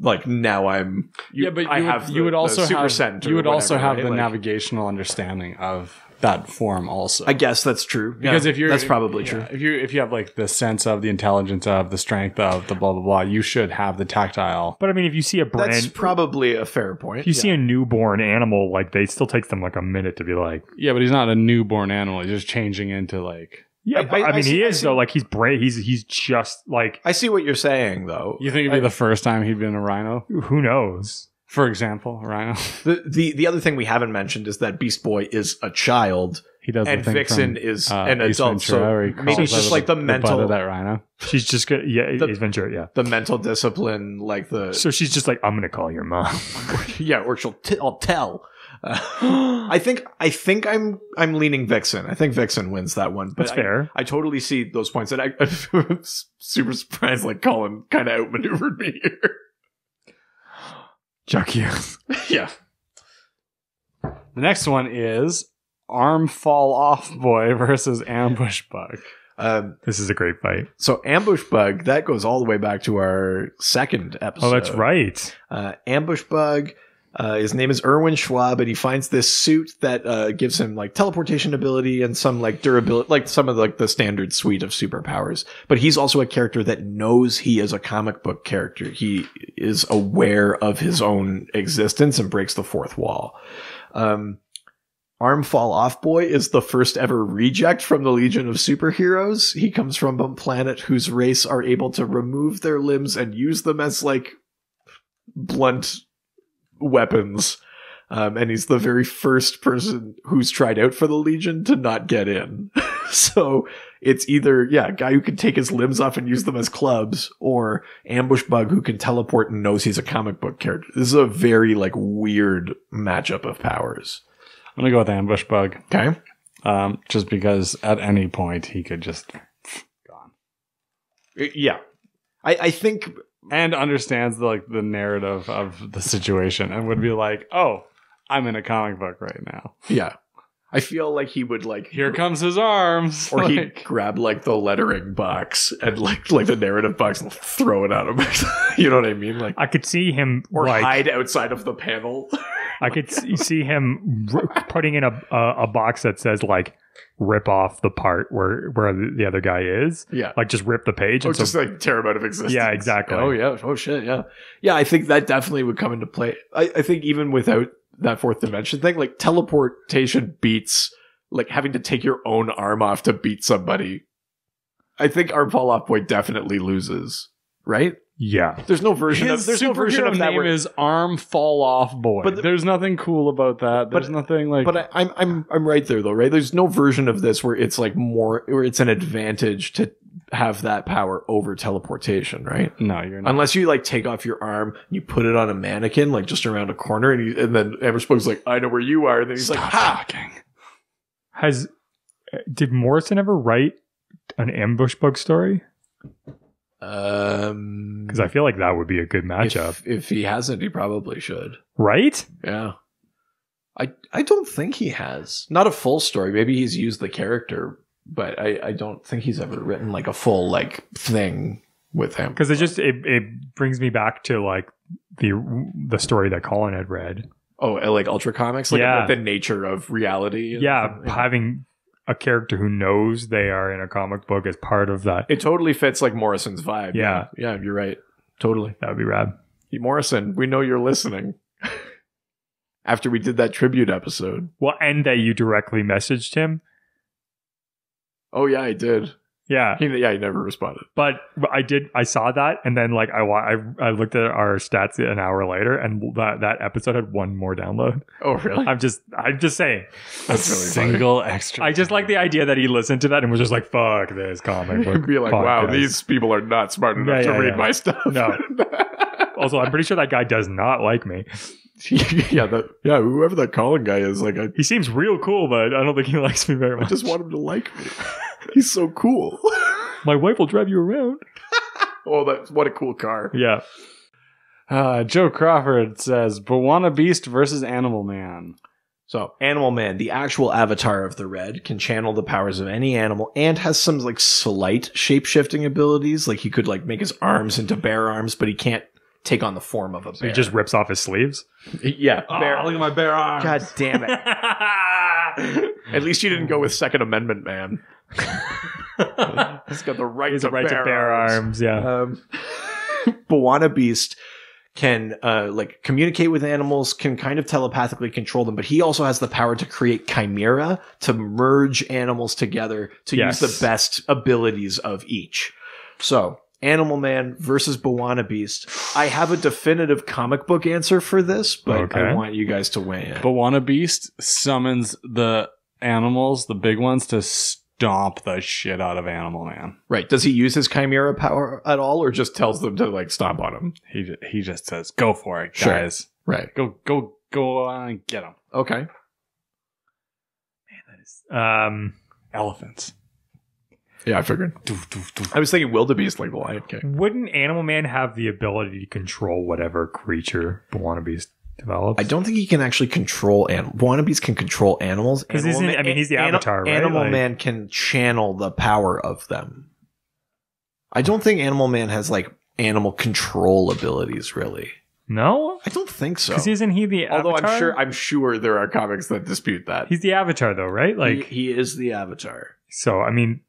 like now I'm you would also have the navigational understanding of that form also. I guess that's true. Because that's probably true. If you have like the sense of the intelligence of the strength of the blah blah blah, you should have the tactile. But I mean, if you see that's probably a fair point. If you see a newborn animal, like they still takes them like a minute to be like, yeah, but he's not a newborn animal. He's just changing into like. Yeah, I mean, he is though. Like he's just like. I see what you're saying, though. You think it'd be the first time he'd been a rhino? Who knows? For example, a rhino. The other thing we haven't mentioned is that Beast Boy is a child. He does, and Vixen is an adult. Ventura, so maybe it's just like the mental of that rhino. She's just gonna Ace Ventura. Yeah, the mental discipline, like the. So she's just like, I'm gonna call your mom. or I'll tell. I think I'm leaning Vixen. I think Vixen wins that one. But that's fair. I totally see those points, and I'm super surprised. Like Colin kind of outmaneuvered me here. Chuck you. Yeah. The next one is Arm Fall Off Boy versus Ambush Bug. This is a great fight. So Ambush Bug, that goes all the way back to our second episode. Oh, that's right. Ambush Bug. His name is Erwin Schwab, and he finds this suit that gives him like teleportation ability and some like durability, like some of like the standard suite of superpowers. But he's also a character that knows he is a comic book character. He is aware of his own existence and breaks the fourth wall. Arm Fall Off Boy is the first ever reject from the Legion of Superheroes. He comes from a planet whose race are able to remove their limbs and use them as like blunt weapons, and he's the very first person who's tried out for the Legion to not get in. So it's either a guy who can take his limbs off and use them as clubs, or Ambush Bug who can teleport and knows he's a comic book character. This is a very like weird matchup of powers. I'm gonna go with Ambush Bug. Okay, just because at any point he could just gone. Yeah, I think. And understands the narrative of the situation and would be like, oh, I'm in a comic book right now. Yeah. I feel like he would like... Here comes his arms. Or he'd grab like the lettering box and like the narrative box and throw it at him. You know what I mean? Like I could see him... Or like, hide outside of the panel. I could see him putting in a box that says like, rip off the part where the other guy is. Yeah. Like just rip the page. Oh, just like tear him out of existence. Yeah, exactly. Oh, yeah. Oh, shit. Yeah. Yeah, I think that definitely would come into play. I think even without that fourth dimension thing, like teleportation beats like having to take your own arm off to beat somebody. I think Arm Fall Off Boy definitely loses, right? Yeah. There's no version of that name where is Arm Fall Off Boy. But there's nothing cool about that. There's nothing like. But I'm right there though, right? There's no version of this where it's like where it's an advantage to have that power over teleportation, right? No, you're not. Unless you like take off your arm, you put it on a mannequin like just around a corner, and then Ambush Bug's like, I know where you are, and then he's Stop like, ha! Talking. Did Morrison ever write an Ambush Bug story? Because I feel like that would be a good matchup. If he hasn't, he probably should. Right? Yeah. I don't think he has. Not a full story. Maybe he's used the character, but I don't think he's ever written like a full like thing with him. Because it brings me back to like the story that Colin had read. Oh, like Ultra Comics? Like, yeah. Like the nature of reality? Having a character who knows they are in a comic book as part of that. It totally fits like Morrison's vibe. Yeah. Yeah, you're right. Totally. That would be rad. Hey, Morrison, we know you're listening. After we did that tribute episode. Well, and that you directly messaged him. Oh, yeah, I did. Yeah. He never responded. But I saw that, and then like I looked at our stats an hour later, and that episode had one more download. Oh, really? I'm just saying. That's really funny. Single extra. I just like the idea that he listened to that and was just like, "Fuck this comic book." Be like, wow, podcast." these people are not smart enough to read my stuff. No. Also, I'm pretty sure that guy does not like me. Whoever that Colin guy is, like, He seems real cool, but I don't think he likes me very I much. just want him to like me. He's so cool. My wife will drive you around. Oh, what a cool car. Yeah. Joe Crawford says, Bwana Beast versus Animal Man. So, Animal Man, the actual avatar of the Red, can channel the powers of any animal and has some like slight shape-shifting abilities. Like he could like make his arms into bear arms, but he can't take on the form of a bear. So he just rips off his sleeves. Yeah. Bear. Look at my bear arms. God damn it. At least you didn't go with Second Amendment, man. He's got the right, He's to, a right bear to bear arms. Yeah. Bwana Beast can like communicate with animals, can kind of telepathically control them, but he also has the power to create chimera, to merge animals together, to use the best abilities of each. So, Animal Man versus Bwana Beast. I have a definitive comic book answer for this, but I want you guys to weigh in. Bwana Beast summons the animals, the big ones, to stomp the shit out of Animal Man. Right. Does he use his chimera power at all, or just tells them to like stomp on him? He just says, "Go for it, Sure. guys! Right. Go on and get them." Okay. Elephants. Yeah, I figured. I was thinking wildebeest like the Lion King. Wouldn't Animal Man have the ability to control whatever creature Bwana Beast develops? I don't think he can actually control animals. Bwana Beast can control animals. Because he's the avatar, right? Animal Like- Man can channel the power of them. I don't think Animal Man has like animal control abilities, really. No? I don't think so. Because isn't he the Although avatar? I'm sure there are comics that dispute that. He's the avatar, though, right? Like, he is the avatar. so, I mean,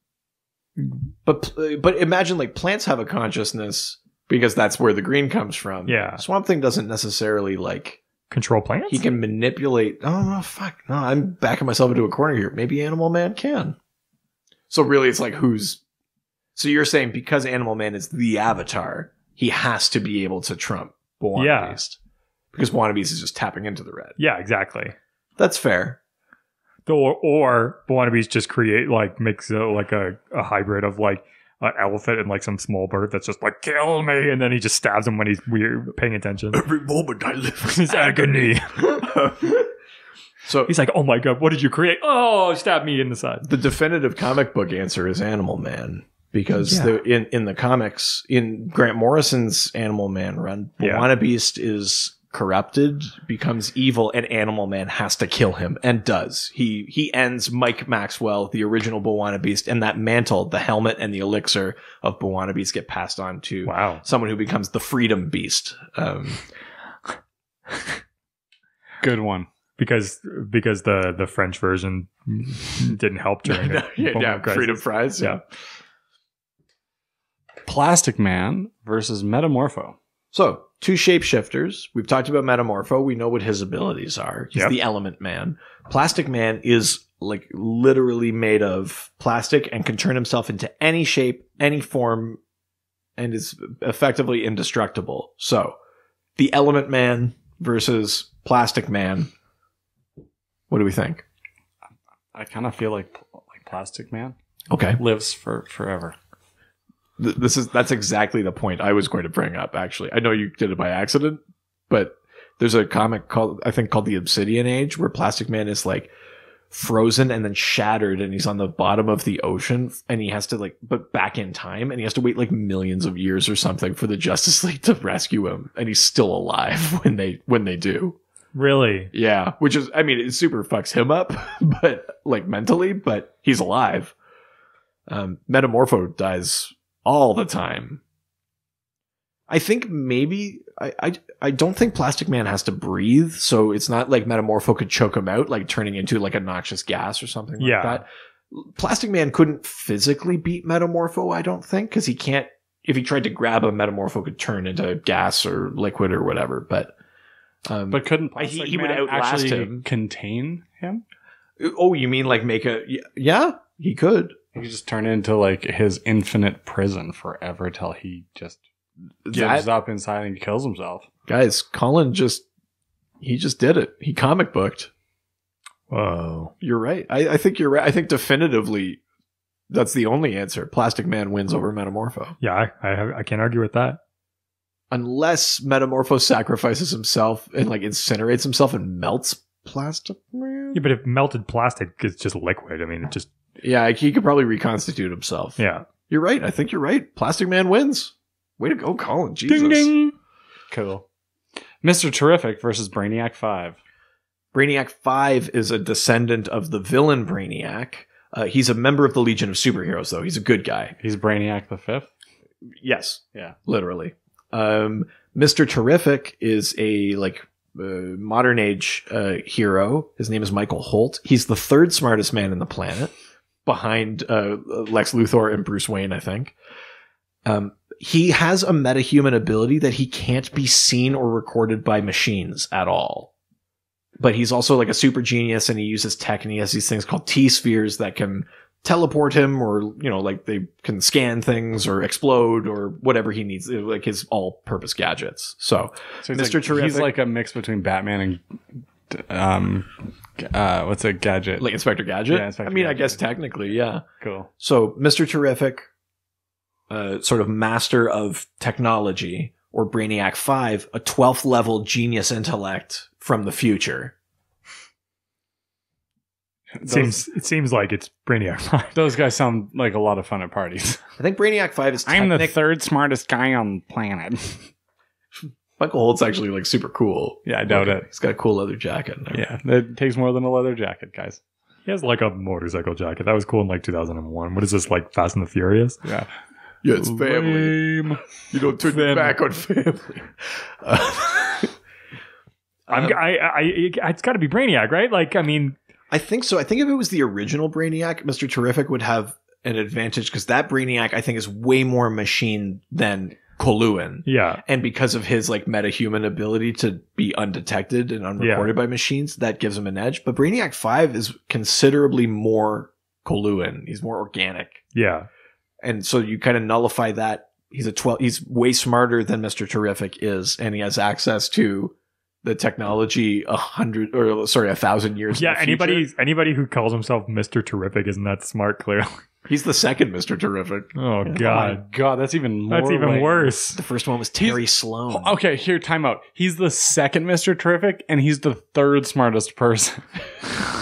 But imagine like plants have a consciousness because that's where the green comes from. Yeah. Swamp Thing doesn't necessarily like control plants? he can manipulate. Oh no, fuck no! I'm backing myself into a corner here. Maybe Animal Man can. So really, it's like who's. So you're saying because Animal Man is the avatar, he has to be able to trump Bwana Beast because Bwana Beast is just tapping into the red. Yeah, exactly. That's fair. Or Bwana Beast just makes a hybrid of like an elephant and like some small bird that's just like, kill me, and then he just stabs him when he's paying attention. Every moment I live His agony. So he's like, oh my god, what did you create? Oh, stab me in the side. the definitive comic book answer is Animal Man. Because in the comics, in Grant Morrison's Animal Man run, Bwana Beast is corrupted, becomes evil, and Animal Man has to kill him, and does. He ends Mike Maxwell, the original Bwana Beast, and that mantle, the helmet, and the elixir of Bwana Beast get passed on to someone who becomes the Freedom Beast. Good one. Because the French version didn't help during the Freedom Fries. Yeah. Plastic Man versus Metamorpho. So, two shapeshifters. We've talked about Metamorpho. We know what his abilities are. He's the Element Man. Plastic Man is like literally made of plastic and can turn himself into any shape, any form, and is effectively indestructible. So, the Element Man versus Plastic Man. What do we think? I kind of feel like Plastic Man lives forever. That's exactly the point I was going to bring up, actually. I know you did it by accident, but there's a comic called The Obsidian Age, where Plastic Man is like frozen and then shattered, and he's on the bottom of the ocean, and he has to but back in time, and he has to wait like millions of years or something for the Justice League to rescue him, and he's still alive when they do. Really? Yeah, which is, I mean, it super fucks him up, but like mentally, but he's alive. Metamorpho dies all the time. I think maybe I don't think Plastic Man has to breathe, so it's not like Metamorpho could choke him out, like turning into like a noxious gas or something like that. Plastic Man couldn't physically beat Metamorpho, I don't think, because he can't. If he tried to grab him, Metamorpho could turn into gas or liquid or whatever. But couldn't Plastic he would Man outlast actually him. contain him? Oh, you mean like make a? Yeah, he could. He could just turn into like his infinite prison forever till he just gives up inside and kills himself. Guys, Colin he just did it. He comic booked. Whoa. You're right. I think you're right. I think definitively that's the only answer. Plastic Man wins over Metamorpho. Yeah, I can't argue with that. Unless Metamorpho sacrifices himself and like incinerates himself and melts Plastic Man. Yeah, but if melted plastic is just liquid, I mean, it just... Yeah, he could probably reconstitute himself. Yeah. You're right. I think you're right. Plastic Man wins. Way to go, Colin. Jesus. Ding, ding. Cool. Mr. Terrific versus Brainiac 5. Brainiac 5 is a descendant of the villain Brainiac. He's a member of the Legion of Superheroes, though. He's a good guy. He's Brainiac the 5th? Yes. Yeah. Literally. Mr. Terrific is a modern age hero. His name is Michael Holt. He's the third smartest man in the planet, behind Lex Luthor and Bruce Wayne, I think. He has a metahuman ability that he can't be seen or recorded by machines at all. But he's also like a super genius, and he uses tech, and he has these things called T-spheres that can teleport him, or, like they can scan things or explode or whatever he needs, like his all-purpose gadgets. So he's Mr. Terrific, he's like a mix between Batman and what's a gadget? like Inspector Gadget? Yeah, Inspector I mean, Gadget. I guess technically, yeah. Cool. So Mr. Terrific, sort of master of technology, or Brainiac 5, a 12th level genius intellect from the future. It seems like it's Brainiac 5. Those guys sound like a lot of fun at parties. I think Brainiac 5 is I'm the third smartest guy on the planet. Michael Holt's actually like super cool. Yeah, I doubt it. He's got a cool leather jacket. Yeah, it takes more than a leather jacket, guys. He has like a motorcycle jacket. That was cool in like 2001. What is this, like Fast and the Furious? Yeah. Yeah, it's family. Lame. You don't turn your back on family. It's got to be Brainiac, right? Like, I mean... I think so. I think if it was the original Brainiac, Mr. Terrific would have an advantage, because that Brainiac, I think, is way more machine than Colin. Yeah. And because of his like metahuman ability to be undetected and unrecorded by machines, that gives him an edge. But Brainiac 5 is considerably more Colin. He's more organic. Yeah. And so you kind of nullify that. He's way smarter than Mr. Terrific is, and he has access to the technology 1,000 years. Yeah, in the future. anybody who calls himself Mr. Terrific isn't that smart, clearly. He's the second Mr. Terrific. Oh, Oh God. my God, that's even more. That's even lame. worse. The first one was Terry Sloan. Okay, here, time out. He's the second Mr. Terrific, and he's the third smartest person.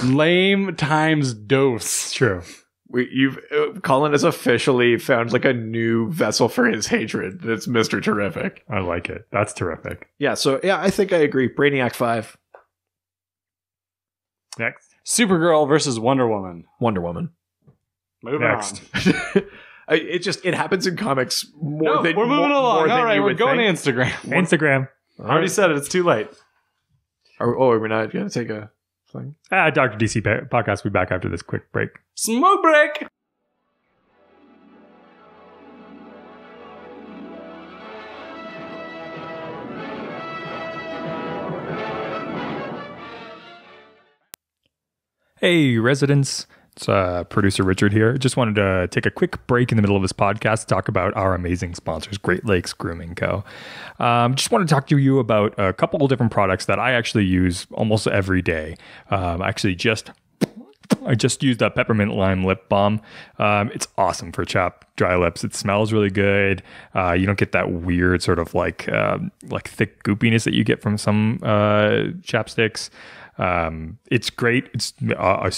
Lame times dose. True. Colin has officially found like a new vessel for his hatred. It's Mr. Terrific. I like it. That's terrific. Yeah, so I think I agree. Brainiac 5. Next. Supergirl versus Wonder Woman. Wonder Woman. Moving Next. on. It happens in comics more than we're moving more along. than All right, you we're would going think. to Instagram. Instagram. I already said it. It's too late. Are we not going to take a thing? Dr. DC podcast will be back after this quick break. Smoke break. Hey, residents. It's producer Richard here. Just wanted to take a quick break in the middle of this podcast to talk about our amazing sponsors, Great Lakes Grooming Co. Just want to talk to you about a couple of different products that I actually use almost every day. I just used a peppermint lime lip balm. It's awesome for chapped dry lips. It smells really good. You don't get that weird sort of like thick goopiness that you get from some chapsticks. It's great. It's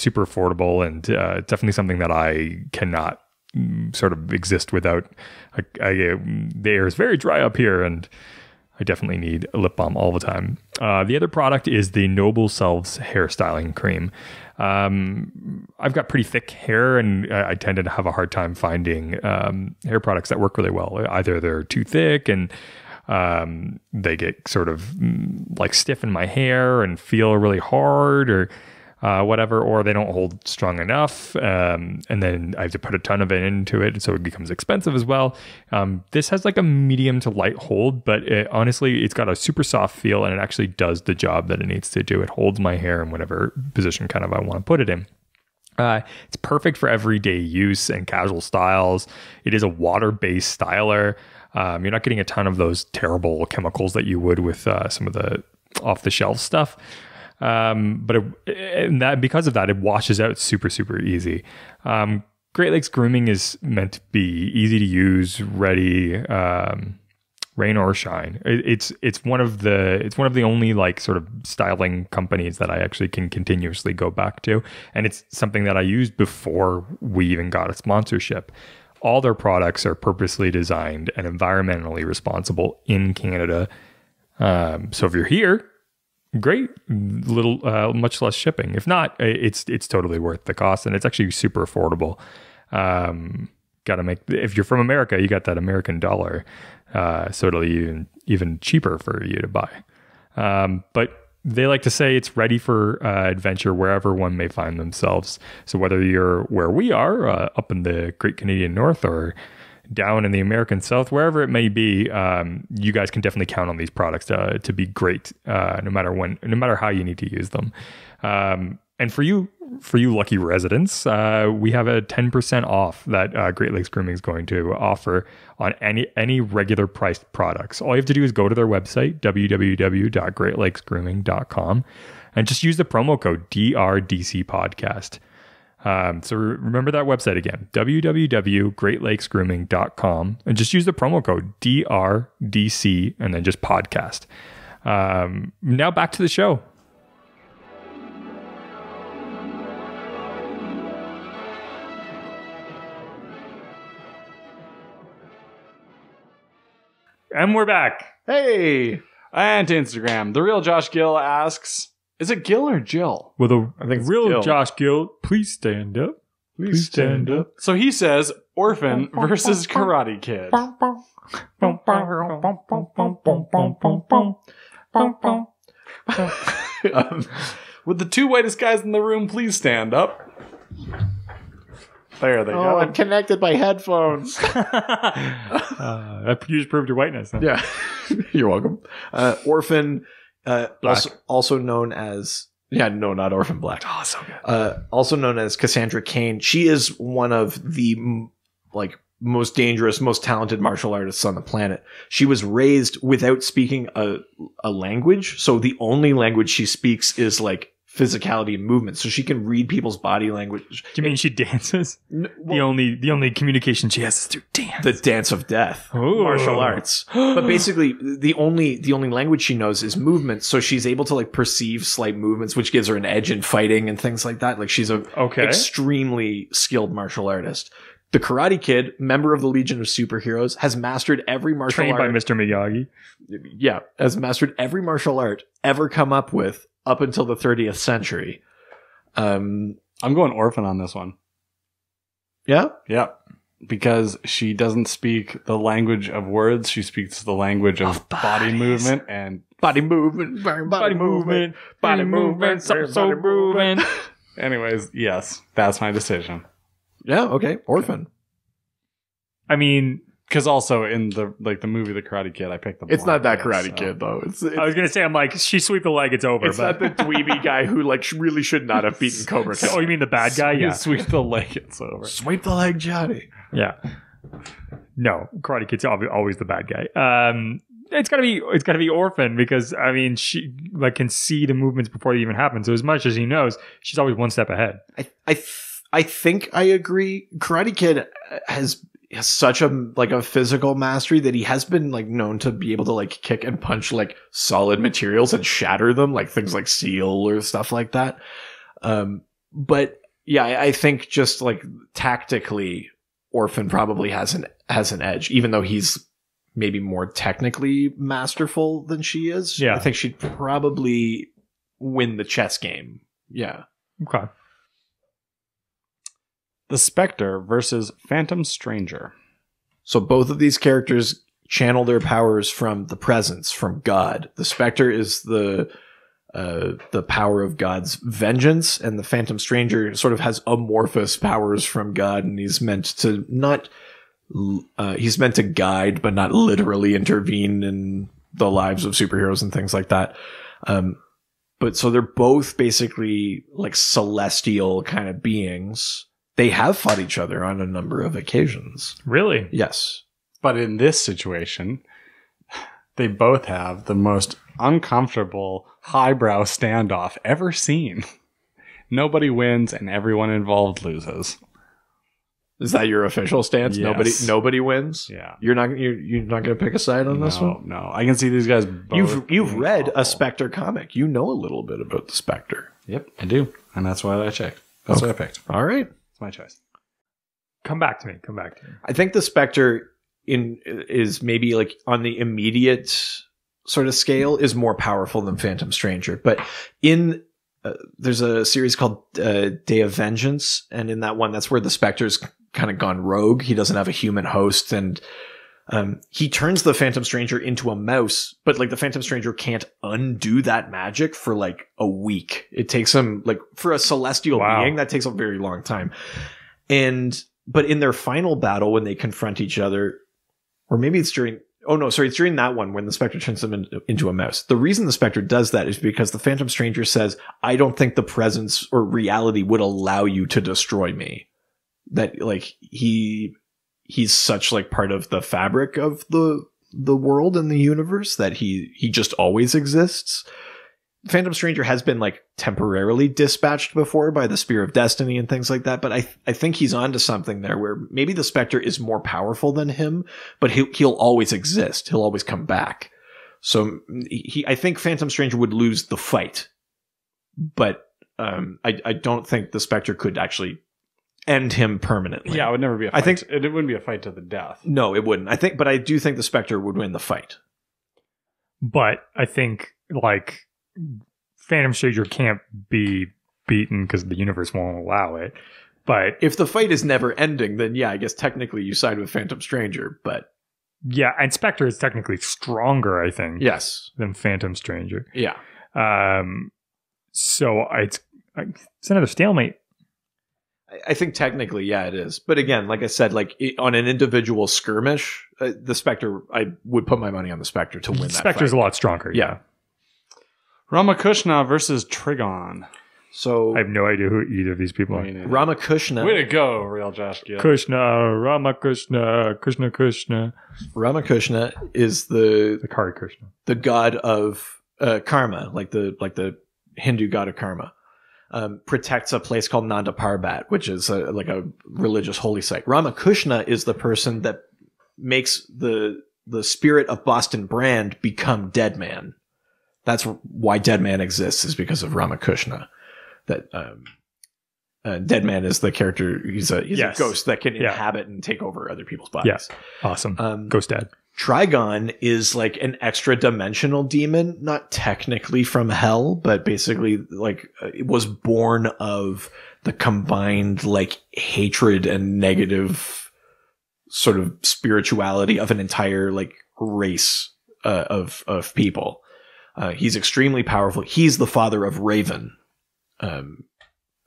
super affordable, and definitely something that I cannot sort of exist without. The air is very dry up here, and I definitely need a lip balm all the time. The other product is the Noble Selves hairstyling cream. I've got pretty thick hair, and I tend to have a hard time finding hair products that work really well. Either they're too thick and they get sort of like stiff in my hair and feel really hard, or whatever, or they don't hold strong enough, and then I have to put a ton of it into it, so it becomes expensive as well. This has like a medium to light hold, but honestly, it's got a super soft feel, and it actually does the job that it needs to do. It holds my hair in whatever position kind of I want to put it in. It's perfect for everyday use and casual styles. It is a water-based styler. You're not getting a ton of those terrible chemicals that you would with some of the off-the-shelf stuff. Because of that, it washes out super, super easy. Great Lakes Grooming is meant to be easy to use, ready, rain or shine. It's one of the only like sort of styling companies that I actually can continuously go back to, and it's something that I used before we even got a sponsorship. All their products are purposely designed and environmentally responsible in Canada. So if you're here, great, much less shipping. If not, it's totally worth the cost, and it's actually super affordable. If you're from America, you got that American dollar, so it'll even cheaper for you to buy. But they like to say it's ready for adventure wherever one may find themselves. So whether you're where we are, up in the Great Canadian North, or down in the American South, wherever it may be, you guys can definitely count on these products to be great, no matter how you need to use them. And for you lucky residents, we have a 10% off that Great Lakes Grooming is going to offer on any regular priced products. All you have to do is go to their website, www.greatlakesgrooming.com, and just use the promo code DRDC Podcast. So remember that website again, www.greatlakesgrooming.com, and just use the promo code DRDC and then just podcast. Now back to the show. And we're back. Hey! And to Instagram, the real Josh Gill asks, is it Gill or Jill? Well, I think it's real Gill. Josh Gill, please stand up. Please stand up. So he says, Orphan versus Karate Kid. Would the two whitest guys in the room please stand up? There they go. I'm connected by headphones. That you just proved your whiteness. Huh? Yeah. You're welcome. Orphan, also known as... Yeah, no, not Orphan Black. Oh, so good. Also known as Cassandra Cain. She is one of the most dangerous, most talented martial artists on the planet. She was raised without speaking a language. So the only language she speaks is like physicality and movement. So she can read people's body language. Do you mean she dances? The only communication she has is through dance. The dance of death. Ooh. Martial arts. But basically the only language she knows is movement. So she's able to like perceive slight movements, which gives her an edge in fighting and things like that. Like she's a extremely skilled martial artist. The Karate Kid, member of the Legion of Superheroes, has mastered every martial art. Trained by Mr. Miyagi. Yeah, has mastered every martial art ever come up with up until the 30th century. I'm going Orphan on this one. Yeah? Yeah. Because she doesn't speak the language of words. She speaks the language of body movement and... Body movement. So moving. Anyways, yes, that's my decision. Yeah, okay. Orphan. I mean... Because also in the movie The Karate Kid, I picked the It's not that black guy, Karate Kid, though. It's I was going to say, I'm like, she sweep the leg, it's over. It's not the dweeby guy who like really should not have beaten Cobra Kai. Oh, you mean the bad guy? Yeah. Sweep the leg, it's over. Sweep the leg, Johnny. Yeah. No, Karate Kid's always the bad guy. It's gotta be Orphan, because I mean she like can see the movements before they even happen. So as much as he knows, she's always one step ahead. I think I agree. Karate Kid has such a physical mastery that he has been like known to be able to like kick and punch like solid materials and shatter them, like things like steel or stuff like that. But yeah, I think just like tactically, Orphan probably has an edge, even though he's maybe more technically masterful than she is. Yeah, I think she'd probably win the chess game. Yeah. Okay. The Spectre versus Phantom Stranger. So both of these characters channel their powers from the presence, from God. The Spectre is the power of God's vengeance, and the Phantom Stranger sort of has amorphous powers from God, and he's meant to guide, but not literally intervene in the lives of superheroes and things like that. But but so they're both basically like celestial kind of beings. They have fought each other on a number of occasions. Really? Yes. But in this situation, they both have the most uncomfortable highbrow standoff ever seen. Nobody wins and everyone involved loses. Is that your official stance? Yes. Nobody wins? Yeah. You're not going to pick a side on this one? No. I can see these guys both. You've read awful. a Spectre comic. You know a little bit about the Spectre. Yep, I do. And that's why I checked. That's what I picked. All right. It's my choice. Come back to me. I think the Spectre is maybe like on the immediate sort of scale is more powerful than Phantom Stranger. But there's a series called Day of Vengeance. And in that one, that's where the Spectre's kind of gone rogue. He doesn't have a human host. And he turns the Phantom Stranger into a mouse, but like the Phantom Stranger can't undo that magic for like a week. It takes him like for a celestial being, that takes a very long time. But in their final battle, when they confront each other, or maybe it's during, it's during that one when the Spectre turns them into a mouse. The reason the Spectre does that is because the Phantom Stranger says, I don't think the presence or reality would allow you to destroy me. That like he's such like part of the fabric of the world and the universe that he just always exists. Phantom Stranger has been like temporarily dispatched before by the Spear of Destiny and things like that, but I think he's onto something there where maybe the Spectre is more powerful than him, but he'll always exist. He'll always come back. So I think Phantom Stranger would lose the fight, but I don't think the Spectre could actually end him permanently. Yeah, it would never be a fight. I think it wouldn't be a fight to the death. No, it wouldn't. But I do think the Spectre would win the fight. But I think like Phantom Stranger can't be beaten because the universe won't allow it. But if the fight is never ending, then yeah, I guess technically you side with Phantom Stranger, but yeah, and Spectre is technically stronger, I think. Yes. Than Phantom Stranger. Yeah. So it's another stalemate. I think technically, yeah, it is. But again, like I said, like on an individual skirmish, the Spectre, I would put my money on the Spectre to win that Spectre's fight. a lot stronger. Yeah. Rama Kushna versus Trigon. So I have no idea who either of these people are. Rama Kushna. Way to go, real Josh Gill. Kushna, Rama Kushna, Kushna. Rama Kushna is the Kari Kushna, the god of karma, like the Hindu god of karma. Protects a place called Nanda Parbat, which is like a religious holy site. Rama Kushna is the person that makes the spirit of Boston Brand become Deadman. That's why Deadman exists, is because of Rama Kushna. That Deadman is the character. He's a ghost that can inhabit and take over other people's bodies. Yes, awesome. Ghost Dad. Trigon is like an extra dimensional demon, not technically from hell, but basically like it was born of the combined like hatred and negative sort of spirituality of an entire like race of people. He's extremely powerful. He's the father of Raven,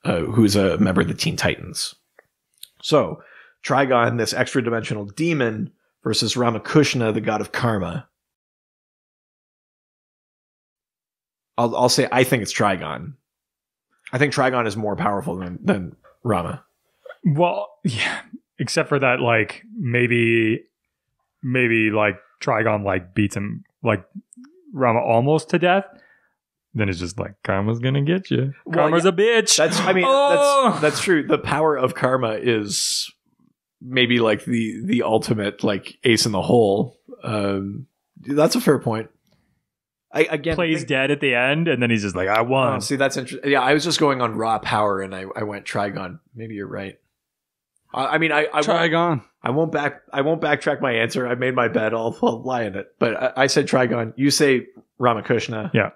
who's a member of the Teen Titans. So Trigon, this extra dimensional demon, versus Rama Kushna, the god of karma. I'll say I think it's Trigon. I think Trigon is more powerful than Rama. Well, yeah, except for that, like maybe like Trigon like beats him like Rama almost to death. Then it's just like karma's gonna get you. Karma's a bitch. That's true. The power of karma is maybe like the ultimate like ace in the hole. That's a fair point. Plays dead at the end, and then he's just like, I won. Oh, see, that's interesting. Yeah, I was just going on raw power, and I went Trigon. Maybe you're right. I mean, I Trigon. I won't backtrack my answer. I made my bet. I'll lie in it. But I said Trigon. You say Rama Kushna. Yeah.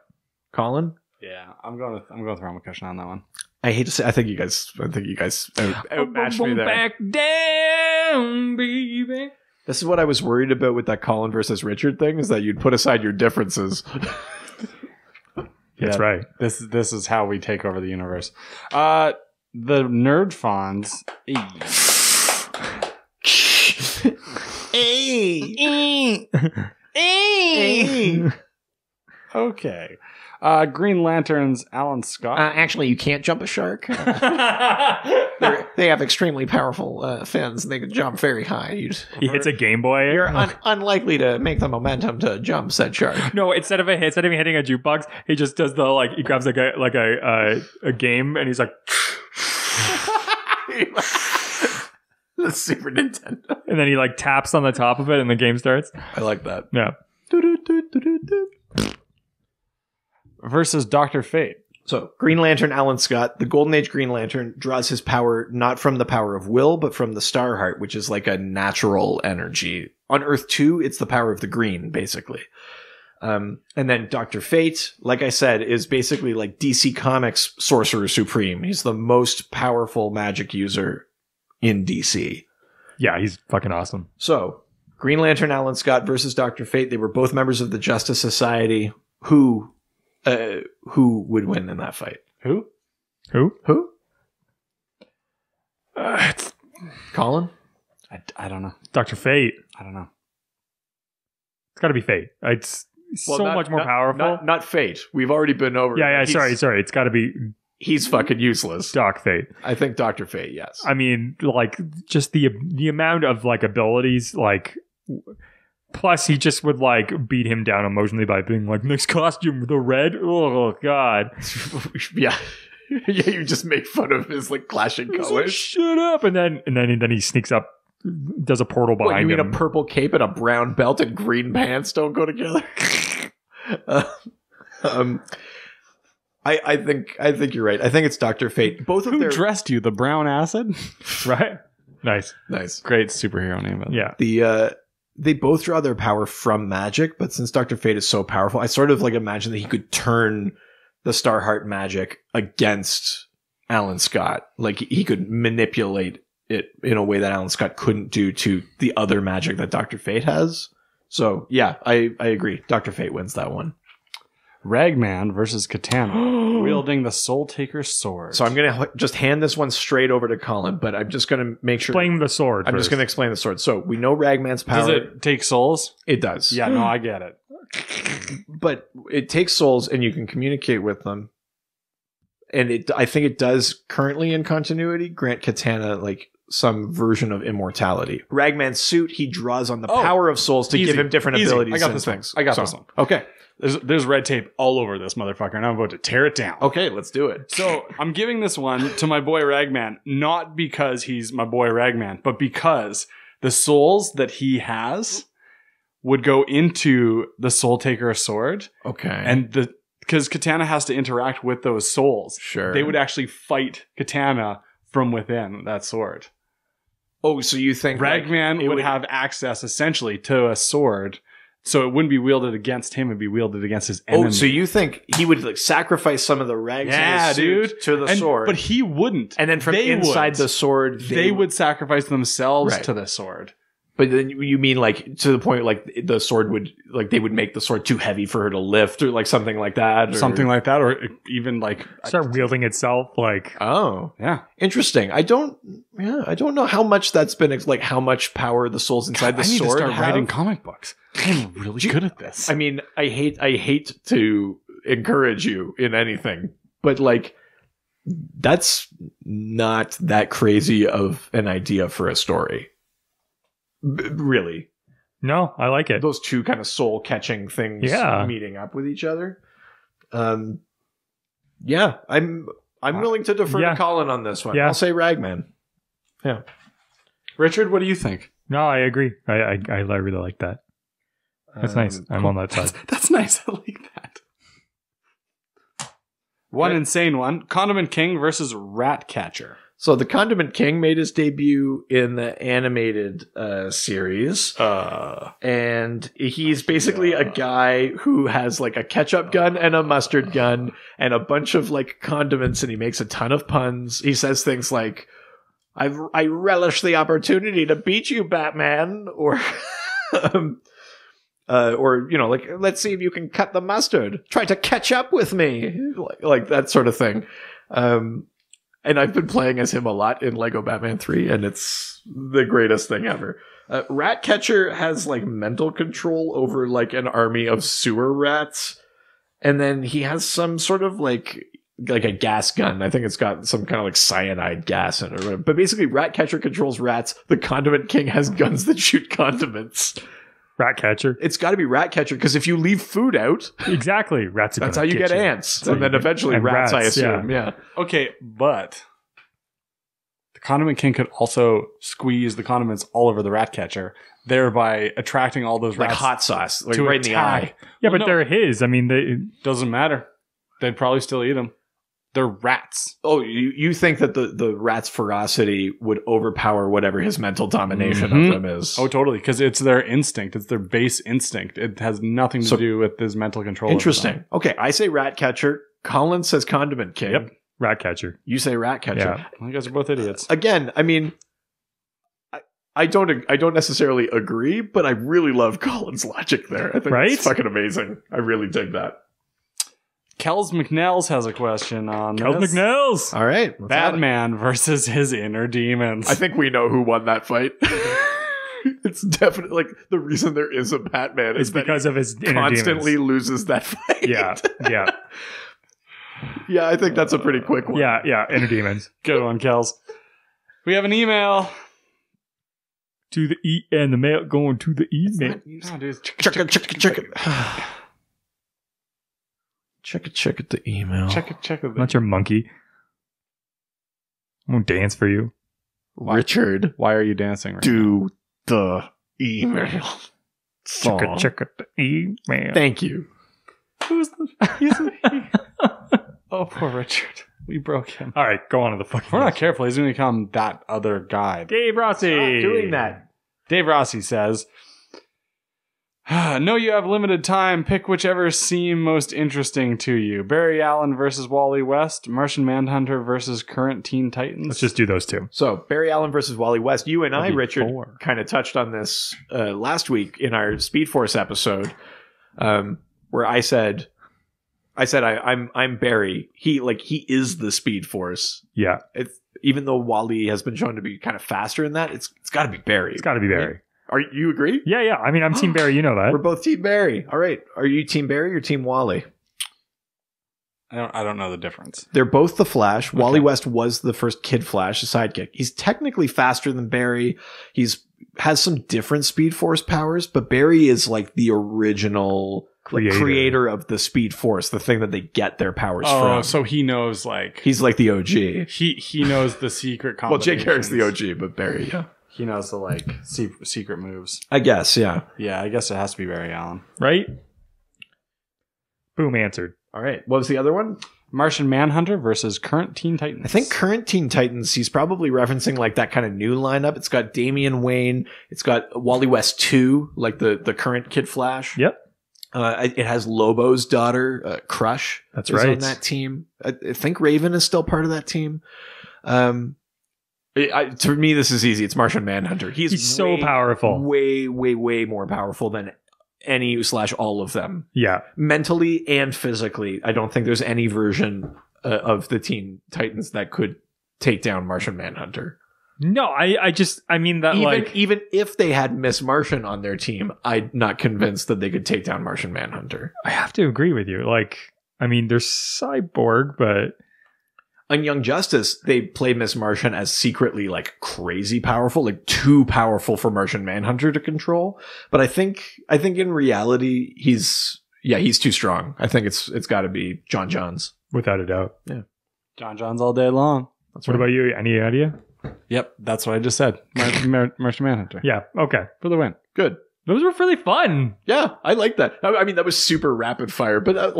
Colin? Yeah, I'm going with Rama Kushna on that one. I hate to say, I think you guys outmatched me there. Back down, baby. This is what I was worried about with that Colin versus Richard thing, is that you'd put aside your differences. That's right. This is how we take over the universe. The Nerd Fonz. Okay. Green Lantern's Alan Scott. Actually, you can't jump a shark. They have extremely powerful fins. They can jump very high. He hits a Game Boy. You're unlikely to make the momentum to jump said shark. No, instead of hitting a jukebox, he just does the like. He grabs a game and he's like, The Super Nintendo. and then he like taps on the top of it, and the game starts. I like that. Yeah. Versus Dr. Fate. So, Green Lantern Alan Scott, the Golden Age Green Lantern, draws his power not from the power of will, but from the Star Heart, which is like a natural energy. On Earth 2, it's the power of the green, basically. And then Dr. Fate, like I said, is basically like DC Comics Sorcerer Supreme. He's the most powerful magic user in DC. Yeah, he's fucking awesome. So, Green Lantern Alan Scott versus Dr. Fate. They were both members of the Justice Society. Who would win in that fight? Who? It's Colin? I don't know. Dr. Fate. I don't know. It's got to be Fate. It's much more powerful. Not Fate. We've already been over. Yeah. Sorry. It's got to be He's fucking useless. Doc Fate. I think Dr. Fate, yes. I mean, like, just the amount of like abilities, like. Plus, he just would like beat him down emotionally by being like, "Next costume, the red." Oh God. Yeah. Yeah, you just make fun of his like clashing He's like, colors. shut up! And then he sneaks up, does a portal behind What, you mean him. a purple cape and a brown belt and green pants don't go together? I think you're right. I think it's Dr. Fate. Both of Who their dressed you? The brown acid? Right? Nice. Great superhero name. Yeah. They both draw their power from magic, but since Dr. Fate is so powerful, I sort of like imagine that he could turn the Starheart magic against Alan Scott. Like he could manipulate it in a way that Alan Scott couldn't do to the other magic that Dr. Fate has. So yeah, I agree. Dr. Fate wins that one. Ragman versus Katana, wielding the Soul Taker sword. So I'm going to just hand this one straight over to Colin, but I'm just going to make sure. Explain the sword. I'm just going to explain the sword. So we know Ragman's power. Does it take souls? It does. Yeah, no, I get it. But it takes souls and you can communicate with them. And I think it does currently in continuity grant Katana like some version of immortality. Ragman's suit, he draws on the power of souls to give him different abilities. I got and this things. one. I got this one. Okay. There's red tape all over this motherfucker, and I'm about to tear it down. Okay, let's do it. So I'm giving this one to my boy Ragman, not because he's my boy Ragman, but because the souls that he has would go into the Soul Taker sword. Okay. And because Katana has to interact with those souls. Sure. They would actually fight Katana from within that sword. Oh, so you think Ragman would have access essentially to a sword. So it wouldn't be wielded against him; it'd be wielded against his enemy. Oh, so you think he would like sacrifice some of the rags in his suit to the sword? But he wouldn't. And then from inside the sword, they would sacrifice themselves Right. to the sword. But then you mean like to the point like the sword would like they would make the sword too heavy for her to lift or like something like that, or Something like that, or even like start wielding itself. Like, oh, yeah, interesting. I don't know how much that's been like how much power the souls inside the I need sword to start have. writing comic books. I'm really good at this. I mean, I hate to encourage you in anything, but like that's not that crazy of an idea for a story. Really. no, I like it. Those two kind of soul catching things meeting up with each other. Yeah, I'm willing to defer to Colin on this one. Yeah. I'll say Ragman. Yeah. Richard, what do you think? No, I agree. I really like that. That's nice. I'm on that side. That's nice. I like that. One insane one. Condiment King versus Ratcatcher. So the Condiment King made his debut in the animated series. And he's basically a guy who has like a ketchup gun and a mustard gun and a bunch of like condiments, and he makes a ton of puns. He says things like, I relish the opportunity to beat you, Batman, or you know, like, let's see if you can cut the mustard. Try to catch up with me. Like that sort of thing. And I've been playing as him a lot in Lego Batman 3, and it's the greatest thing ever. Ratcatcher has like mental control over like an army of sewer rats. And then he has some sort of like a gas gun. I think it's got some kind of like cyanide gas in it. But basically, Ratcatcher controls rats. The Condiment King has guns that shoot condiments. Ratcatcher. It's got to be Ratcatcher because if you leave food out, Exactly. Rats. that's how you get ants. And then eventually and rats, I rats, assume. Yeah. Okay, but the Condiment King could also squeeze the condiments all over the Ratcatcher, thereby attracting all those Like rats hot sauce, like to right in the eye. attack. Yeah, Well, but no. they're his. I mean, they. Doesn't matter. They'd probably still eat them. They're rats. Oh, you think that the rat's ferocity would overpower whatever his mental domination Mhm. of them is? Oh, totally. Because it's their instinct. It's their base instinct. It has nothing to So- do with his mental control. Interesting. Okay, I say Ratcatcher. Colin says Condiment King. Yep. Ratcatcher. You say Ratcatcher. Yeah. You guys are both idiots. Again, I mean, I don't necessarily agree, but I really love Colin's logic there. I think Right? it's fucking amazing. I really dig that. Kels McNells has a question on Kel this. McNells. All right, let's have it. Batman versus his inner demons. I think we know who won that fight. It's definitely like the reason there is a Batman It's is that because of his he inner constantly demons. loses that fight. Yeah. Yeah. Yeah, I think that's a pretty quick one. Yeah. Yeah. Inner demons. Good one, Kels. We have an email. To the E and the mail going to the email. Oh, dude. Check it. Check it, the email. Check it. I'm not your monkey. I'm gonna dance for you. Richard, Why are you dancing right do the email. song. Check it, the email. Thank you. Who's the... Oh, poor Richard. We broke him. All right, go on to the fucking. If we're not careful, he's going to become that other guy. Dave Rossi. Doing that. Dave Rossi says, know you have limited time. Pick whichever seem most interesting to you. Barry Allen versus Wally West. Martian Manhunter versus current Teen Titans. Let's just do those two. So Barry Allen versus Wally West. You and I, That'd be Richard, 4. kind of touched on this last week in our Speed Force episode, where I said I'm Barry. He is the Speed Force. Yeah, It's even though Wally has been shown to be kind of faster in that, it's got to be Barry. it's got to be Barry. Are you agree? Yeah, yeah. I mean, I'm Team Barry. You know that. We're both Team Barry. All right. Are you Team Barry or Team Wally? I don't know the difference. They're both the Flash. Wally West was the first Kid Flash, a sidekick. He's technically faster than Barry. Has some different Speed Force powers, but Barry is like the original creator of the Speed Force, the thing that they get their powers from. So he knows He's like the OG. he knows the secret Well, combinations. Jake Garrick's the OG, but Barry, yeah. He knows the secret moves. I guess, yeah. Yeah, I guess it has to be Barry Allen. Right? Boom, answered. All right. What was the other one? Martian Manhunter versus current Teen Titans. I think current Teen Titans, he's probably referencing like that kind of new lineup. It's got Damian Wayne. It's got Wally West 2, like the current Kid Flash. Yep. It has Lobo's daughter, Crush. That's is right. on that team. I think Raven is still part of that team. To me, this is easy. It's Martian Manhunter. He's so powerful. Way, way, way more powerful than any / all of them. Yeah. Mentally and physically, I don't think there's any version of the Teen Titans that could take down Martian Manhunter. No, I mean that Even if they had Miss Martian on their team, I'm not convinced that they could take down Martian Manhunter. I have to agree with you. I mean, there's Cyborg, but On Young Justice, they play Miss Martian as secretly like crazy powerful, like too powerful for Martian Manhunter to control. But I think in reality, he's too strong. I think it's got to be John Johns. without a doubt. John John's all day long. That's What about you? Any idea? Yep, that's what I just said. Martian Manhunter. Yeah. Okay. For the win. Good. Those were really fun. Yeah, I like that. I mean, that was super rapid fire, but it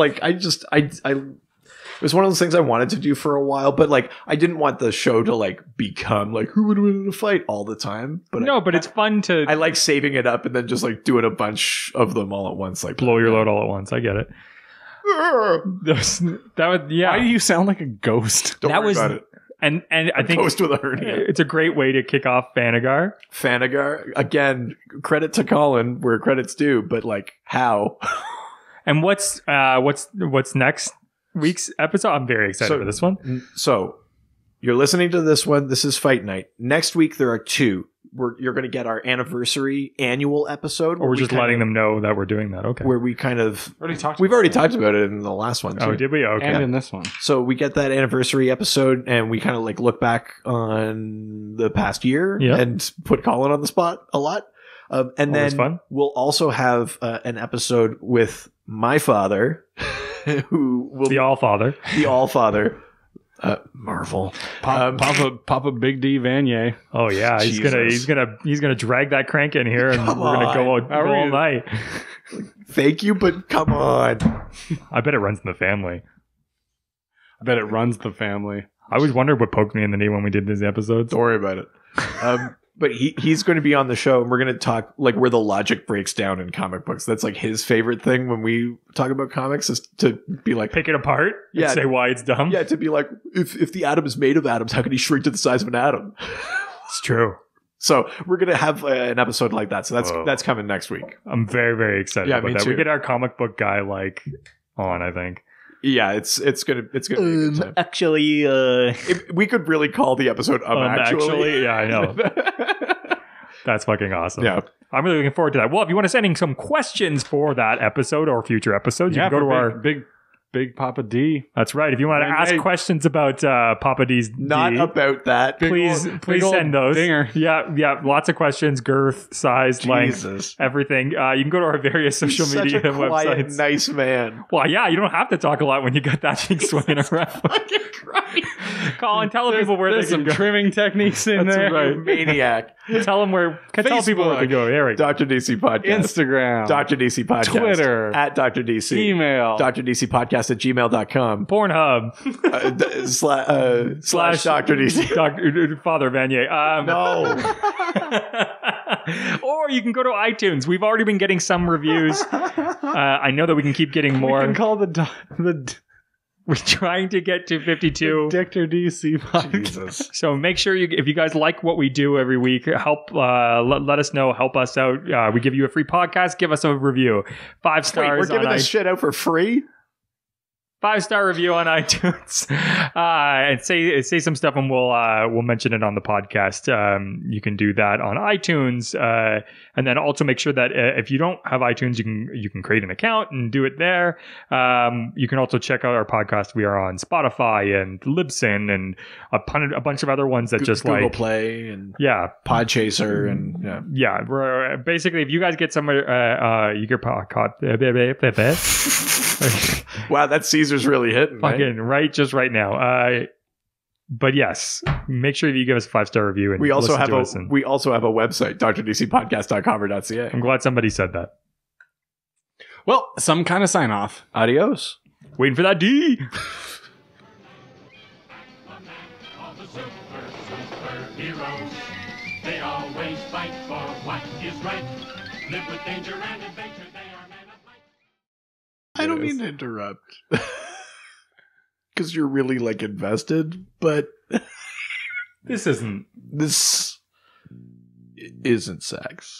was one of those things I wanted to do for a while, but like I didn't want the show to like become like who would win in a fight all the time. But But it's fun to I like saving it up and then just like doing a bunch of them all at once, like blow your load all at once. I get it. That was Why do you sound like a ghost? Don't that worry was about it. and I think Ghost with a hernia. it's a great way to kick off FANAGAR. FANAGAR again. Credit to Colin where credit's due, but like how? And what's next week's episode? I'm very excited for this one. So you're listening to this one. This is Fight Night. Next week, there are 2. You're going to get our anniversary annual episode. Or we're just letting them know that we're doing that. Okay. Where we kind of... We've already talked about it in the last one, too. Oh, did we? Okay. And in this one. So we get that anniversary episode, and we kind of like look back on the past year and put Colin on the spot a lot. And Always then fun. we'll also have an episode with my father, who will The All-Father. the All-Father, Marvel. Papa Big D Vanier. Oh yeah, he's gonna drag that crank in here, and Come we're gonna go on. all night. Thank you, but come on. I bet it runs in the family. I bet it runs the family. I always wondered what poked me in the knee when we did these episodes. Don't worry about it. But he's going to be on the show, and we're going to talk like where the logic breaks down in comic books. That's like his favorite thing when we talk about comics, is to be like, Pick it apart and say why it's dumb. yeah, to be like, if the atom is made of atoms, how can he shrink to the size of an atom? It's true. So we're going to have an episode like that. So that's coming next week. I'm very, very excited Yeah, about me that. We too. get our comic book guy on, I think. Yeah, it's gonna be a good time. Actually, We could really call the episode actually. yeah, I know. That's fucking awesome. Yeah. I'm really looking forward to that. Well, if you want to send in some questions for that episode or future episodes, you can go to our Big Papa D. That's right. If you want to ask questions about Papa D's Not D, about that. please big old send those. dinger. Yeah, lots of questions, girth, size, length, Jesus. everything. You can go to our various social Such media a quiet, websites. nice man. Well, yeah, you don't have to talk a lot when you got that thing swinging around. Colin, tell people where There's they can some go. trimming techniques in That's there. right. Maniac. Tell people where to go. There we go. Dr. DC Podcast. Instagram. Dr. DC Podcast. Twitter. At Dr. DC. Email. Dr. DC Podcast at gmail.com. Pornhub. Slash Dr. DC. Dr. Father Vanier. No. Or you can go to iTunes. We've already been getting some reviews. I know that we can keep getting more. We can call We're trying to get to 52. Dr. DC podcast. Jesus. So make sure if you guys like what we do every week, help let us know, help us out. We give you a free podcast. Give us a review. 5 stars. Wait, we're giving on this shit out for free? 5-star review on iTunes, and say some stuff, and we'll mention it on the podcast. You can do that on iTunes, and then also make sure that if you don't have iTunes, you can create an account and do it there. You can also check out our podcast. We are on Spotify and Libsyn and a bunch of other ones that just Google like Play and Podchaser and yeah. We're basically, if you guys get some you get wow, that Caesar's really hitting. fucking right just right now. But yes, make sure you give us a 5-star review. And we also have a and website, drdcpodcast.com or .ca. I'm glad somebody said that. Well, some kind of sign off. Adios. Waiting for that D. All the superheroes, they always fight for what is right. Live with danger and adventure, they are men of might. I don't mean to interrupt. Because you're really like invested, but This isn't this isn't sex.